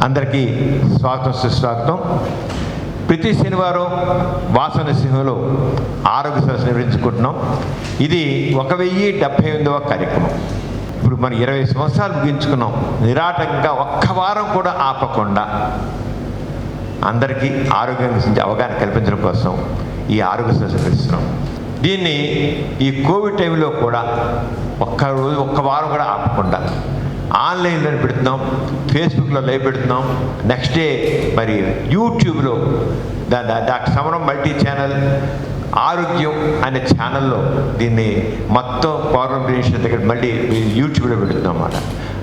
అందరికీ స్వాగతం, సుస్వాగతం. ప్రతి శనివారం వాసన సింహంలో ఆరోగ్య సదస్సు నిర్వహించుకుంటున్నాం. ఇది 1078వ కార్యక్రమం. ఇప్పుడు మనం 20 సంవత్సరాలు ముగించుకున్నాం. నిరాటంగా ఒక్క వారం కూడా ఆపకుండా అందరికీ ఆరోగ్యం గురించి అవగాహన కల్పించడం కోసం ఈ ఆరోగ్య సదస్సు నిర్వహిస్తున్నాం. దీన్ని ఈ కోవిడ్ టైంలో కూడా ఒక్క వారం కూడా ఆపకుండా ఆన్లైన్లో పెడుతున్నాం, ఫేస్బుక్లో లైవ్ పెడుతున్నాం. నెక్స్ట్ డే మరి యూట్యూబ్లో డాక్టర్ సమరం మల్టీ ఛానల్ ఆరోగ్యం అనే ఛానల్లో దీన్ని మొత్తం పౌర్ణమి బ్రేషన్ దగ్గర మళ్ళీ యూట్యూబ్లో పెడుతున్నాం అన్నమాట.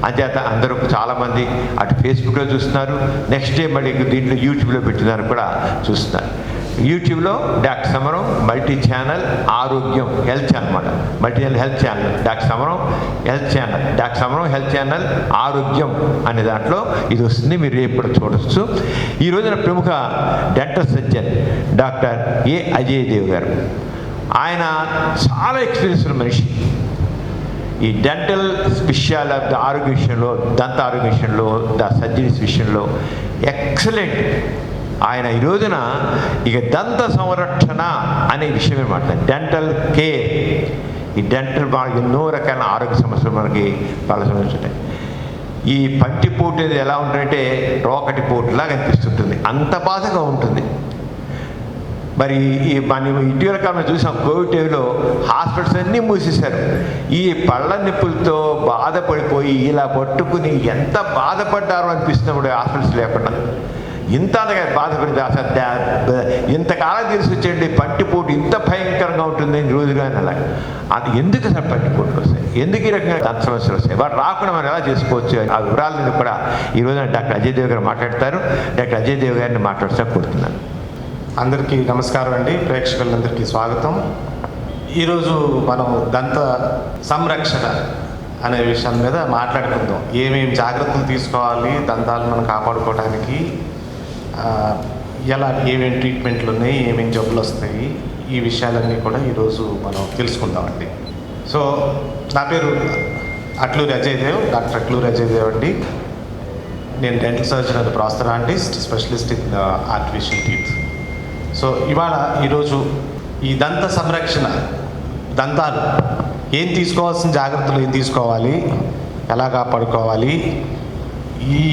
అంచేత అందరూ చాలామంది అటు ఫేస్బుక్లో చూస్తున్నారు, నెక్స్ట్ డే మళ్ళీ దీంట్లో యూట్యూబ్లో పెట్టినారు కూడా చూస్తున్నారు. యూట్యూబ్లో డాక్టర్ సమరం మల్టీ ఛానల్ ఆరోగ్యం హెల్త్ ఛానల్ అన్నమాట. Multi channel health channel, doctor సమరం హెల్త్ ఛానల్, డాక్టర్ సమరం హెల్త్ ఛానల్ ఆరోగ్యం అనే దాంట్లో ఇది వస్తుంది. మీరు రేపు కూడా చూడవచ్చు. ఈ రోజున ప్రముఖ dental surgeon doctor A Ajay Dev గారు. ఆయన చాలా ఎక్స్పీరియన్స్ ఉన్న మనిషి. ఈ డెంటల్ విషయాల ఆరోగ్య విషయంలో, దంత ఆరోగ్య విషయంలో, సర్జరీస్ విషయంలో ఎక్సలెంట్. ఆయన ఈ రోజున ఇక దంత సంరక్షణ అనే విషయమే మాట్లాడారు. Dental care. ఈ డెంటల్ మనకి ఎన్నో రకాల ఆరోగ్య సమస్యలు మనకి వాళ్ళ సంబంధించుంటాయి. ఈ పంటిపోటు అనేది ఎలా ఉంటుందంటే రోకటి పోటులాగా అనిపిస్తుంటుంది, అంత బాధగా ఉంటుంది. మరి మనం ఇటీవల కాలంలో చూసాం, కోవిడ్ టైంలో హాస్పిటల్స్ అన్నీ మూసేశారు. ఈ పళ్ళ నొప్పులతో బాధపడిపోయి ఇలా పట్టుకుని ఎంత బాధపడ్డారో అనిపిస్తున్నప్పుడు హాస్పిటల్స్ లేకుండా ఇంతగా బాధపడింది. అసలు ఇంతకాలం తెలిసి వచ్చేయండి పంటిపోటు ఇంత భయంకరంగా ఉంటుంది రోజుగా. అలా అది ఎందుకు అసలు పంటిపోట్లు వస్తాయి, ఎందుకు ఈ రకంగా దంత సమస్యలు వస్తాయి, వాటి రాకుండా మనం ఎలా చేసుకోవచ్చు, ఆ వివరాలను కూడా ఈ రోజున డాక్టర్ అజయ్ దేవ్ గారు మాట్లాడతారు. డాక్టర్ అజయ్ దేవ్ గారిని మాట్లాడుతూ కోరుతున్నాను. అందరికీ నమస్కారం అండి, ప్రేక్షకులందరికీ స్వాగతం. ఈరోజు మనం దంత సంరక్షణ అనే విషయం మీద మాట్లాడుకుందాం. ఏమేమి జాగ్రత్తలు తీసుకోవాలి, దంతాలు మనం కాపాడుకోవడానికి ఎలా ఏమేమి ట్రీట్మెంట్లు ఉన్నాయి, ఏమేమి జబ్బులు వస్తాయి, ఈ విషయాలన్నీ కూడా ఈరోజు మనం తెలుసుకుందామండి. సో నా పేరు అట్లూరి అజయ్ దేవ్, డాక్టర్ అట్లూరి అజయ్ దేవ్ అండి. నేను dental surgeon and prosthodontist, specialist in artificial teeth. So ఈరోజు ఈ దంత సంరక్షణ, దంతాలు ఏం తీసుకోవాల్సిన జాగ్రత్తలు ఏం తీసుకోవాలి, ఎలా కాపాడుకోవాలి,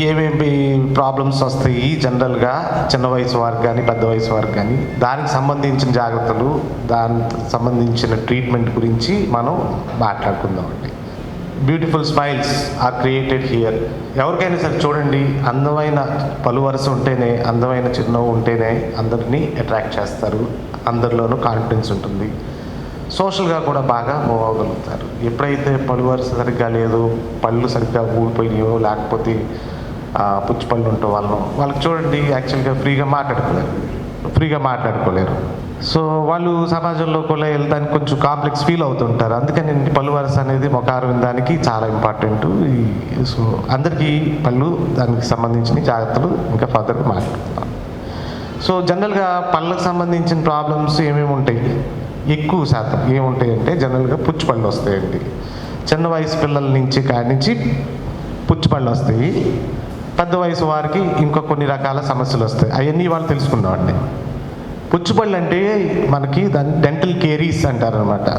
ఏమేమి ప్రాబ్లమ్స్ వస్తాయి జనరల్గా చిన్న వయసు వారికి కానీ పెద్ద వయసు వారికి కానీ, దానికి సంబంధించిన జాగ్రత్తలు, దానికి సంబంధించిన ట్రీట్మెంట్ గురించి మనం మాట్లాడుకుందామండి. Beautiful smiles are created here. ఎవరికైనా సరే చూడండి, అందమైన పలు వరుస ఉంటేనే, అందమైన చిరునవ్వు ఉంటేనే అందరినీ అట్రాక్ట్ చేస్తారు, అందరిలోనూ కాన్ఫిడెన్స్ ఉంటుంది, సోషల్గా కూడా బాగా మూవ్ అవ్వగలుగుతారు. ఎప్పుడైతే పలు వరుస సరిగ్గా లేదు, పళ్ళు సరిగ్గా ఊడిపోయినాయో, లేకపోతే పుచ్చి పళ్ళు ఉంటే వాళ్ళకి చూడండి యాక్చువల్గా ఫ్రీగా మాట్లాడుకోలేరు. సో వాళ్ళు సమాజంలో కూడా వెళ్ళడానికి కొంచెం కాంప్లెక్స్ ఫీల్ అవుతుంటారు. అందుకని పళ్ళు వరుస అనేది ముఖారు వినడానికి చాలా ఇంపార్టెంట్. సో అందరికీ పళ్ళు, దానికి సంబంధించిన జాగ్రత్తలు ఇంకా ఫర్దర్గా మాట్లాడుతున్నాం. సో జనరల్గా పళ్ళకు సంబంధించిన ప్రాబ్లమ్స్ ఏమేమి ఉంటాయి, ఎక్కువ శాతం ఏముంటాయంటే జనరల్గా పుచ్చిపళ్ళు వస్తాయండి. చిన్న వయసు పిల్లల నుంచి పుచ్చిపళ్ళు వస్తాయి. పెద్ద వయసు వారికి ఇంకా కొన్ని రకాల సమస్యలు వస్తాయి. అవన్నీ వాళ్ళు తెలుసుకున్నామండి. పుచ్చిపళ్ళు అంటే మనకి డెంటల్ కేరీస్ అంటారు అనమాట.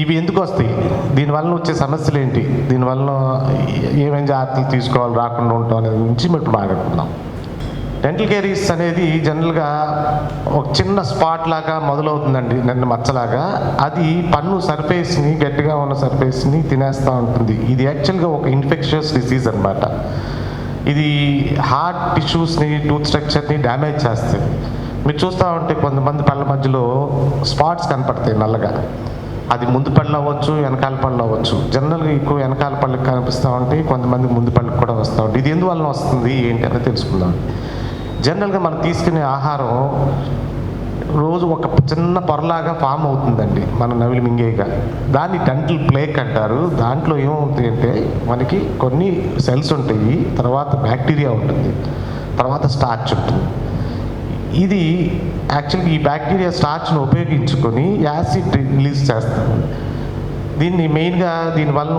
ఇవి ఎందుకు వస్తాయి, దీనివల్ల వచ్చే సమస్యలు ఏంటి, దీనివల్ల ఏమేమి జాగ్రత్తలు తీసుకోవాలి రాకుండా ఉంటాం అనేది గురించి మనం మాట్లాడుకుందాం. డెంటల్ కేరీస్ అనేది జనరల్గా ఒక చిన్న స్పాట్ లాగా మొదలవుతుందండి, మచ్చలాగా. అది పన్ను సర్ఫేస్ని, గట్టిగా ఉన్న సర్ఫేస్ని తినేస్తూ ఉంటుంది. ఇది యాక్చువల్గా ఒక ఇన్ఫెక్షియస్ డిసీజ్ అనమాట. ఇది హార్ట్ టిష్యూస్ని, టూత్ స్ట్రక్చర్ని డ్యామేజ్ చేస్తుంది. మీరు చూస్తూ ఉంటే కొంతమంది పళ్ళ మధ్యలో స్పాట్స్ కనపడతాయి నల్లగా. అది ముందు పళ్ళు అవ్వచ్చు, వెనకాల పళ్ళు అవ్వచ్చు. జనరల్గా ఎక్కువ వెనకాల పళ్ళకి కనిపిస్తూ ఉంటాయి, కొంతమంది ముందు పళ్ళకి కూడా వస్తూ ఉంటాయి. ఇది ఎందువల్ల వస్తుంది ఏంటి అనేది తెలుసుకుందాం. జనరల్గా మనం తీసుకునే ఆహారం రోజు ఒక చిన్న పొరలాగా ఫామ్ అవుతుందండి మన నవిలి మింగేగా. దాన్ని డెంటల్ ప్లేక్ అంటారు. దాంట్లో ఏమవుతుంది అంటే మనకి కొన్ని సెల్స్ ఉంటాయి, తర్వాత బ్యాక్టీరియా ఉంటుంది, తర్వాత స్టార్చ్ ఉంటుంది. ఇది యాక్చువల్గా ఈ బ్యాక్టీరియా స్టార్చ్ను ఉపయోగించుకొని యాసిడ్ రిలీజ్ చేస్తుంది. దీన్ని మెయిన్గా దీనివల్ల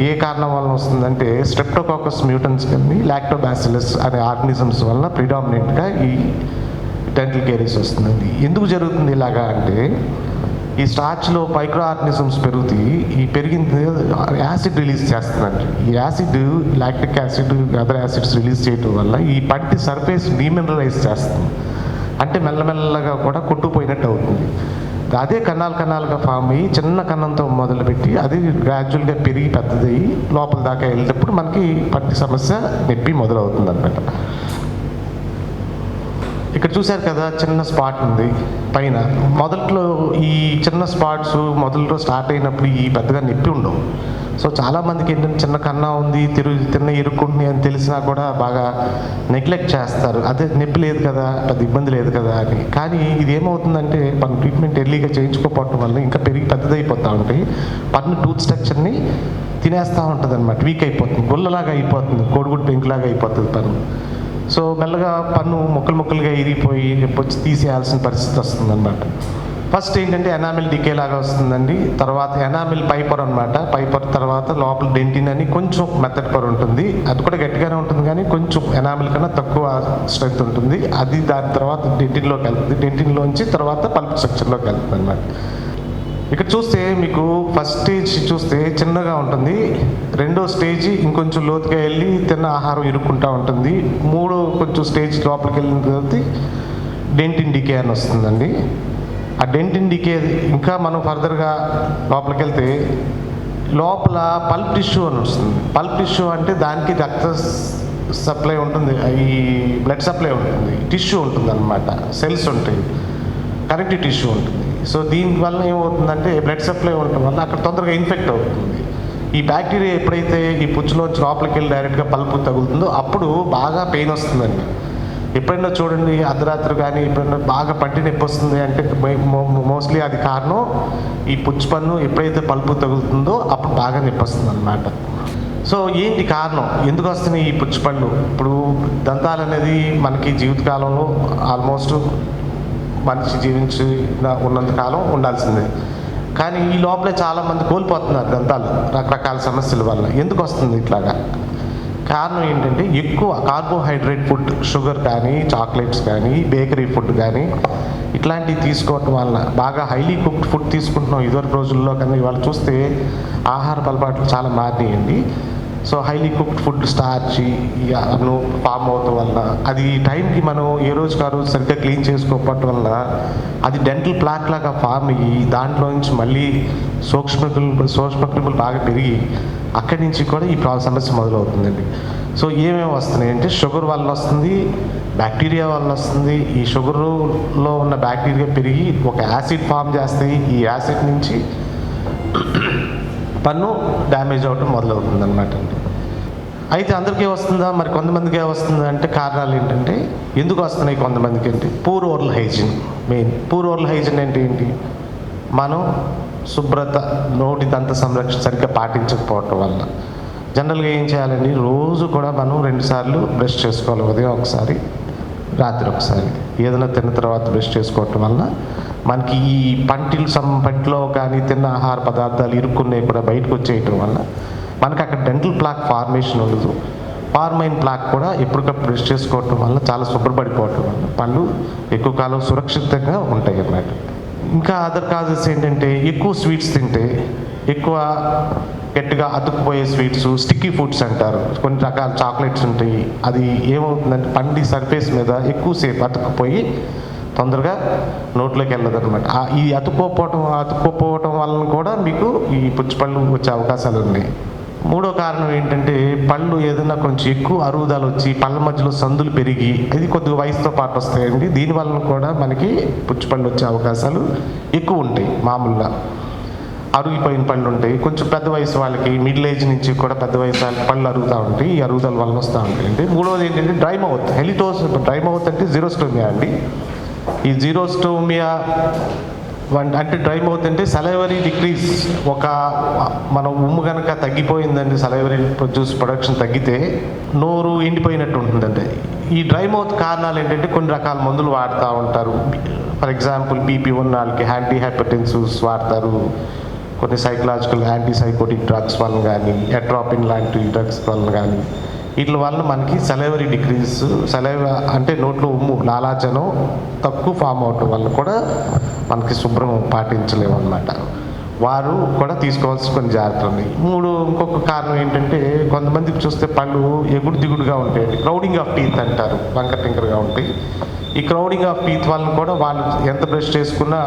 ఏ కారణం వలన వస్తుందంటే స్ట్రెప్టోకాకస్ మ్యూటన్స్ కానీ లాక్టోబాసిలస్ అనే ఆర్గనిజమ్స్ వలన ప్రిడామినెంట్గా ఈ డెంటల్ కేరీస్ వస్తుందండి. ఎందుకు జరుగుతుంది ఇలాగా అంటే ఈ స్టార్చ్లో మైక్రో ఆర్గనిజమ్స్ పెరుగుతాయి. ఈ పెరిగింది యాసిడ్ రిలీజ్ చేస్తుందండి. ఈ acid lactic acid other acids release చేయడం వల్ల ఈ పంటి సర్ఫేస్ డీమినరలైజ్ చేస్తుంది. అంటే మెల్లమెల్లగా కూడా కొట్టుకుపోయినట్టు అవుతుంది. అదే కణాలుగా ఫామ్ అయ్యి చిన్న కన్నంతో మొదలుపెట్టి అది గ్రాడ్యువల్గా పెరిగి పెద్దదయ్యి లోపల దాకా వెళ్ళేటప్పుడు మనకి పంటి సమస్య నొప్పి మొదలవుతుంది అనమాట. ఇక్కడ చూశారు కదా, చిన్న స్పాట్ ఉంది పైన. మొదట్లో ఈ చిన్న స్పాట్స్ మొదట్లో స్టార్ట్ అయినప్పుడు ఈ పెద్దగా నొప్పి ఉండవు. సో చాలామందికి ఏంటంటే చిన్న కన్నా ఉంది, తిన్న ఇరుక్కుంటుంది అని తెలిసినా కూడా బాగా నెగ్లెక్ట్ చేస్తారు. అదే నొప్పి లేదు కదా, పెద్ద ఇబ్బంది లేదు కదా అని. కానీ ఇది ఏమవుతుందంటే మన ట్రీట్మెంట్ ఎర్లీగా చేయించుకోకపోవడం వల్ల ఇంకా పెరిగి పెద్దదైపోతూ ఉంటాయి. పన్ను టూత్ స్ట్రక్చర్ని తినేస్తూ ఉంటుంది అనమాట. వీక్ అయిపోతుంది, గుల్లలాగా అయిపోతుంది, కోడిగుడ్డు పెంకులాగా అయిపోతుంది పన్ను. సో మెల్లగా పన్ను ముక్కలుగా ఇరిగిపోయి వచ్చి తీసేయాల్సిన పరిస్థితి వస్తుందన్నమాట. ఫస్ట్ ఏంటంటే ఎనామిల్ డికే లాగా వస్తుందండి. తర్వాత ఎనామిల్ పైపర్ అనమాట. పైపర్ తర్వాత లోపల డెంటిన్ అని కొంచెం మెత్తటి పొర ఉంటుంది. అది కూడా గట్టిగానే ఉంటుంది కానీ కొంచెం ఎనామిల్ కన్నా తక్కువ స్ట్రెంత్ ఉంటుంది. అది దాని తర్వాత డెంటిన్లోకి వెళ్తుంది. డెంటిన్లోంచి తర్వాత పల్ప్ స్ట్రక్చర్లోకి వెళ్తుంది అనమాట. ఇక్కడ చూస్తే మీకు ఫస్ట్ స్టేజ్ చూస్తే చిన్నగా ఉంటుంది. రెండో స్టేజ్ ఇంకొంచెం లోతుగా వెళ్ళి తిన్న ఆహారం ఇరుక్కుంటూ ఉంటుంది. మూడో కొంచెం స్టేజ్ లోపలికి వెళ్ళిన తర్వాత డెంటిన్ డికే అని వస్తుందండి. ఆ డెంటిన్ డికే ఇంకా మనం ఫర్దర్గా లోపలికి వెళ్తే లోపల పల్ప్ టిష్యూ అని వస్తుంది. పల్ప్ టిష్యూ అంటే దానికి రక్త సప్లై ఉంటుంది, ఈ బ్లడ్ సప్లై ఉంటుంది, టిష్యూ ఉంటుంది అనమాట, సెల్స్ ఉంటాయి, కనెక్టివ్ టిష్యూ ఉంటుంది. సో దీనివల్ల ఏమవుతుందంటే బ్లడ్ సప్లై ఉండటం వల్ల అక్కడ తొందరగా ఇన్ఫెక్ట్ అవుతుంది. ఈ బ్యాక్టీరియా ఎప్పుడైతే ఈ పుచ్చులోంచి లోపలికి వెళ్ళి డైరెక్ట్గా పల్పు తగులుతుందో అప్పుడు బాగా పెయిన్ వస్తుందండి. ఎప్పుడైనా చూడండి అర్ధరాత్రి కానీ ఎప్పుడైనా బాగా పంటి నొప్పి వస్తుంది అంటే మోస్ట్లీ అది కారణం ఈ పుచ్చు పన్ను ఎప్పుడైతే పల్పు తగులుతుందో అప్పుడు బాగా నొప్పి వస్తుంది అన్నమాట. సో ఏంటి కారణం, ఎందుకు వస్తున్నాయి ఈ పుచ్చు పళ్ళు? ఇప్పుడు దంతాలు అనేది మనకి జీవితకాలంలో ఆల్మోస్ట్ మనిషి జీవించి ఉన్నంతకాలం ఉండాల్సిందే. కానీ ఈ లోపలే చాలామంది కోల్పోతున్నారు దంతాలు రకరకాల సమస్యల వల్ల. ఎందుకు వస్తుంది ఇట్లాగా? కారణం ఏంటంటే ఎక్కువ కార్బోహైడ్రేట్ ఫుడ్, షుగర్ కానీ, చాక్లెట్స్ కానీ, బేకరీ ఫుడ్ కానీ ఇట్లాంటివి తీసుకోవటం వల్ల బాగా హైలీ కుక్డ్ ఫుడ్ తీసుకుంటున్నాం ఇదివరకు రోజుల్లో. కానీ ఇవాళ చూస్తే ఆహార అలవాట్లు చాలా మారినాయండి. So highly cooked food starch form అవటం వల్ల అది టైంకి మనం ఏ రోజుకి ఆ రోజు సరిగ్గా క్లీన్ చేసుకోకపోవటం వల్ల అది డెంటల్ ప్లాక్ లాగా ఫామ్ అయ్యి దాంట్లో నుంచి మళ్ళీ సూక్ష్మక్రిములు బాగా పెరిగి అక్కడి నుంచి కూడా ఈ సమస్య మొదలవుతుందండి. సో ఏమేమి వస్తున్నాయి అంటే షుగర్ వల్ల వస్తుంది, బ్యాక్టీరియా వల్ల వస్తుంది. ఈ షుగర్లో ఉన్న బ్యాక్టీరియా పెరిగి ఒక యాసిడ్ ఫామ్ చేస్తాయి. ఈ యాసిడ్ నుంచి పన్ను డ్యామేజ్ అవ్వటం మొదలవుతుంది అనమాట అండి. అయితే అందరికీ వస్తుందా, మరి కొంతమందికి వస్తుందా అంటే కారణాలు ఏంటంటే ఎందుకు వస్తున్నాయి కొంతమందికి అంటే poor oral hygiene. Main poor oral hygiene అంటే ఏంటి, మనం శుభ్రత నోటి దంత సంరక్షణ సరిగ్గా పాటించకపోవటం వల్ల. జనరల్గా ఏం చేయాలండి, రోజు కూడా మనం 2 సార్లు బ్రష్ చేసుకోవాలి. ఉదయం ఒకసారి, రాత్రి ఒకసారి. ఏదైనా తిన్న తర్వాత బ్రష్ చేసుకోవటం వల్ల మనకి ఈ పంటిలో కానీ తిన్న ఆహార పదార్థాలు ఇరుక్కున్నాయి కూడా బయటకు వచ్చేయటం వల్ల మనకి అక్కడ డెంటల్ ప్లాక్ ఫార్మేషన్ ఉండదు. ఫార్మైన్ ప్లాక్ కూడా ఎప్పటికప్పుడు బ్రష్ చేసుకోవటం వల్ల చాలా శుభ్రపడిపోవటం వల్ల పళ్ళు ఎక్కువ కాలం సురక్షితంగా ఉంటాయి అన్నమాట. ఇంకా అదర్ కాజెస్ ఏంటంటే ఎక్కువ స్వీట్స్ తింటే, ఎక్కువ గట్టిగా అతుక్కుపోయే స్వీట్స్, స్టిక్కీ ఫుడ్స్ అంటారు, కొన్ని రకాల చాక్లెట్స్ ఉంటాయి. అది ఏమవుతుందంటే పండి సర్ఫేస్ మీద ఎక్కువసేపు అతుక్కుపోయి తొందరగా నోట్లోకి వెళ్ళదు అనమాట. ఈ అతుక్కోపోవటం వలన కూడా మీకు ఈ పుచ్చిపళ్ళు వచ్చే అవకాశాలు ఉన్నాయి. మూడో కారణం ఏంటంటే పళ్ళు ఏదైనా కొంచెం ఎక్కువ అరుగుదల వచ్చి పళ్ళ మధ్యలో సందులు పెరిగి ఇది కొద్దిగా వయసుతో పాటు వస్తాయండి. దీనివల్ల కూడా మనకి పుచ్చిపళ్ళు వచ్చే అవకాశాలు ఎక్కువ ఉంటాయి. మామూలుగా అరిగిపోయిన పళ్ళు ఉంటాయి. కొంచెం పెద్ద వయసు వాళ్ళకి, మిడిల్ ఏజ్ నుంచి కూడా పెద్ద వయసు వాళ్ళకి పళ్ళు అరుగుతూ ఉంటాయి. ఈ అరుగుదల వలన వస్తూ ఉంటాయండి. మూడవది ఏంటంటే డ్రై మౌత్, హెలిటోస్. డ్రై మౌత్ అంటే జీరోస్టోమియా అండి. ఈ జీరోస్టోమియా అంటే డ్రై మౌత్ అంటే సలైవరీ డిక్రీజ్. మన ఉమ్ము కనుక తగ్గిపోయిందండి, సలైవరీ ప్రొడక్షన్ తగ్గితే నోరు ఎండిపోయినట్టు ఉంటుందండి. ఈ డ్రై మౌత్ కారణాలు ఏంటంటే కొన్ని రకాల మందులు వాడుతూ ఉంటారు. ఫర్ ఎగ్జాంపుల్ బీపీ ఉన్న వాళ్ళకి యాంటీ హైపర్టెన్సివ్స్ వాడతారు. కొన్ని సైకలాజికల్ యాంటీసైకోటిక్ డ్రగ్స్ వల్ల కానీ, ఎట్రాపిన్ లాంటి డ్రగ్స్ వల్ల కానీ, వీటి వల్ల మనకి సెలైవరీ డిక్రీజ్, సెలైవ అంటే నోట్లో ఉమ్ము లాలాజలం తక్కువ ఫామ్ అవటం వల్ల కూడా మనకి శుభ్రం పాటించలేము అన్నమాట. వారు కూడా తీసుకోవాల్సిన కొన్ని జాగ్రత్తలు ఉన్నాయి. ఇంకొక కారణం ఏంటంటే, కొంతమందికి చూస్తే పళ్ళు ఎగుడు దిగుడుగా ఉంటాయండి. క్రౌడింగ్ ఆఫ్ టీత్ అంటారు, వంకర టింకరగా ఉంటాయి. ఈ క్రౌడింగ్ ఆఫ్ టీత్ వల్ల కూడా వాళ్ళు ఎంత బ్రష్ చేసుకున్నా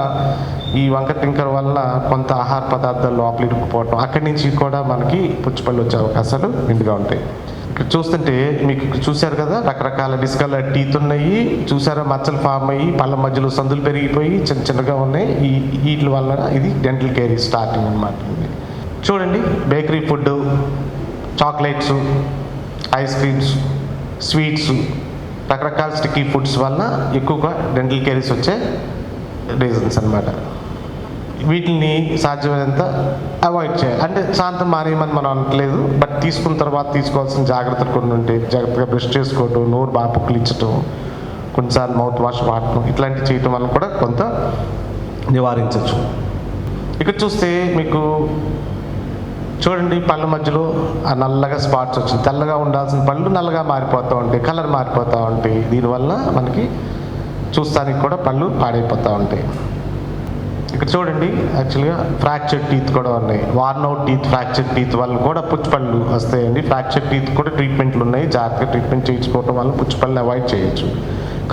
ఈ వంకర టింకర్ వల్ల కొంత ఆహార పదార్థాలు లోపల ఇరుక్కుపోవటం, అక్కడి నుంచి కూడా మనకి పుచ్చిపళ్ళు వచ్చే అవకాశాలు నిండుగా ఉంటాయి. ఇక్కడ చూస్తుంటే మీకు చూశారు కదా, రకరకాల డిస్కలర్ టీత్ ఉన్నాయి, చూసారా మచ్చలు ఫామ్ అయ్యి పళ్ళ మధ్యలో సందులు పెరిగిపోయి చిన్న చిన్నగా ఉన్నాయి. వీటి వల్ల ఇది డెంటల్ కేర్ స్టార్టింగ్ అనమాట. చూడండి, bakery food, chocolates, ice creams, sweets, రకరకాల స్టిక్కీ ఫుడ్స్ వల్ల ఎక్కువగా డెంటల్ కేరీస్ వచ్చే రీజన్స్ అన్నమాట. వీటిని సాధ్యమైనంత అవాయిడ్ చేయాలి. అంటే శాంతం మానేయమని మనం అనట్లేదు, బట్ తీసుకున్న తర్వాత తీసుకోవాల్సిన జాగ్రత్తలు కొన్ని ఉంటాయి. జాగ్రత్తగా బ్రష్ చేసుకోవటం, నోరు బాగా పుక్కిలించటం, కొన్నిసార్లు మౌత్ వాష్ వాడటం, ఇట్లాంటివి చేయటం వల్ల కూడా కొంత నివారించవచ్చు. ఇక్కడ చూస్తే మీకు చూడండి, పళ్ళ మధ్యలో ఆ నల్లగా స్పాట్స్ వచ్చింది. తెల్లగా ఉండాల్సిన పళ్ళు నల్లగా మారిపోతూ ఉంటాయి, కలర్ మారిపోతూ ఉంటాయి. దీనివల్ల మనకి చూస్తానికి కూడా పళ్ళు పాడైపోతూ ఉంటాయి. ఇక్కడ చూడండి, యాక్చువల్గా ఫ్రాక్చర్ టీత్ కూడా ఉన్నాయి. Worn out teeth, fracture teeth వల్ల కూడా పుచ్చిపళ్ళు వస్తాయండి. ఫ్రాక్చర్ టీత్ కూడా ట్రీట్మెంట్లు ఉన్నాయి, జాగ్రత్తగా ట్రీట్మెంట్ చేయించుకోవడం వల్ల పుచ్చిపళ్ళని అవాయిడ్ చేయొచ్చు.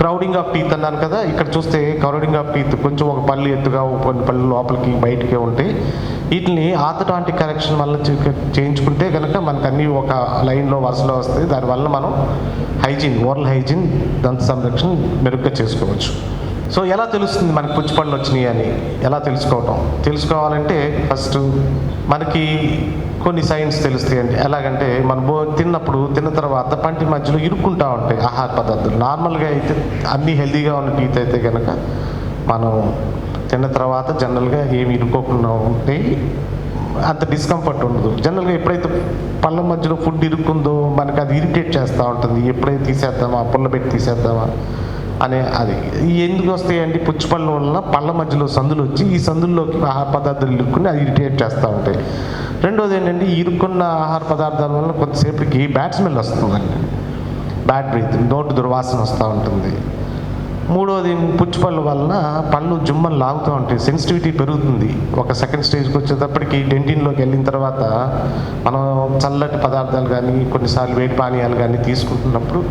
క్రౌడింగ్ ఆఫ్ టీత్ అన్నాను కదా, ఇక్కడ చూస్తే క్రౌడింగ్ ఆఫ్ టీత్ కొంచెం ఒక పళ్ళు ఎత్తుగా, కొన్ని పళ్ళు లోపలికి బయటికే ఉంటాయి. వీటిని ఆర్థోడాంటిక్ కరెక్షన్ వల్ల చేయించుకుంటే కనుక మనకు అన్నీ ఒక లైన్లో వరుసలో వస్తాయి. దానివల్ల మనం హైజీన్, ఓరల్ హైజీన్, దంత సంరక్షణ మెరుగ్గా చేసుకోవచ్చు. సో ఎలా తెలుస్తుంది మనకి పుచ్చిపళ్ళు వచ్చినాయి అని ఎలా తెలుసుకోవాలంటే ఫస్ట్ మనకి కొన్ని సైన్స్ తెలుస్తాయండి. ఎలాగంటే మనం తిన్న తర్వాత పంటి మధ్యలో ఇరుక్కుంటూ ఉంటాయి ఆహార పదార్థాలు. నార్మల్గా అయితే అన్నీ హెల్తీగా ఉన్న టీత్ అయితే కనుక మనం తిన్న తర్వాత జనరల్గా ఏమి ఇరుక్కోకుండా ఉంటాయి, అంత డిస్కంఫర్ట్ ఉండదు. జనరల్గా ఎప్పుడైతే పళ్ళ మధ్యలో ఫుడ్ ఇరుక్కుందో మనకి అది ఇరిటేట్ చేస్తూ ఉంటుంది. ఎప్పుడైతే తీసేద్దామా, పుల్ల పెట్టి తీసేద్దామా అనే అది ఎందుకు వస్తాయండి, పుచ్చిపళ్ళ వలన పళ్ళ మధ్యలో సందులు వచ్చి ఈ సందుల్లోకి ఆహార పదార్థాలు ఇరుక్కుని అది ఇరిటేట్ చేస్తూ ఉంటాయి. రెండోది ఏంటంటే, ఇరుక్కున్న ఆహార పదార్థాల వల్ల కొంతసేపటికి బ్యాడ్ స్మెల్ వస్తుందండి, బ్యాడ్ బ్రీత్, నోటు దుర్వాసన వస్తూ ఉంటుంది. మూడోది, పుచ్చిపళ్ళు వలన పళ్ళు జుమ్మని లాగుతూ ఉంటాయి, సెన్సిటివిటీ పెరుగుతుంది. ఒక సెకండ్ స్టేజ్కి వచ్చేటప్పటికి డెంటిన్లోకి వెళ్ళిన తర్వాత మనం చల్లటి పదార్థాలు కానీ, కొన్నిసార్లు వేడి పానీయాలు కానీ తీసుకుంటున్నప్పుడు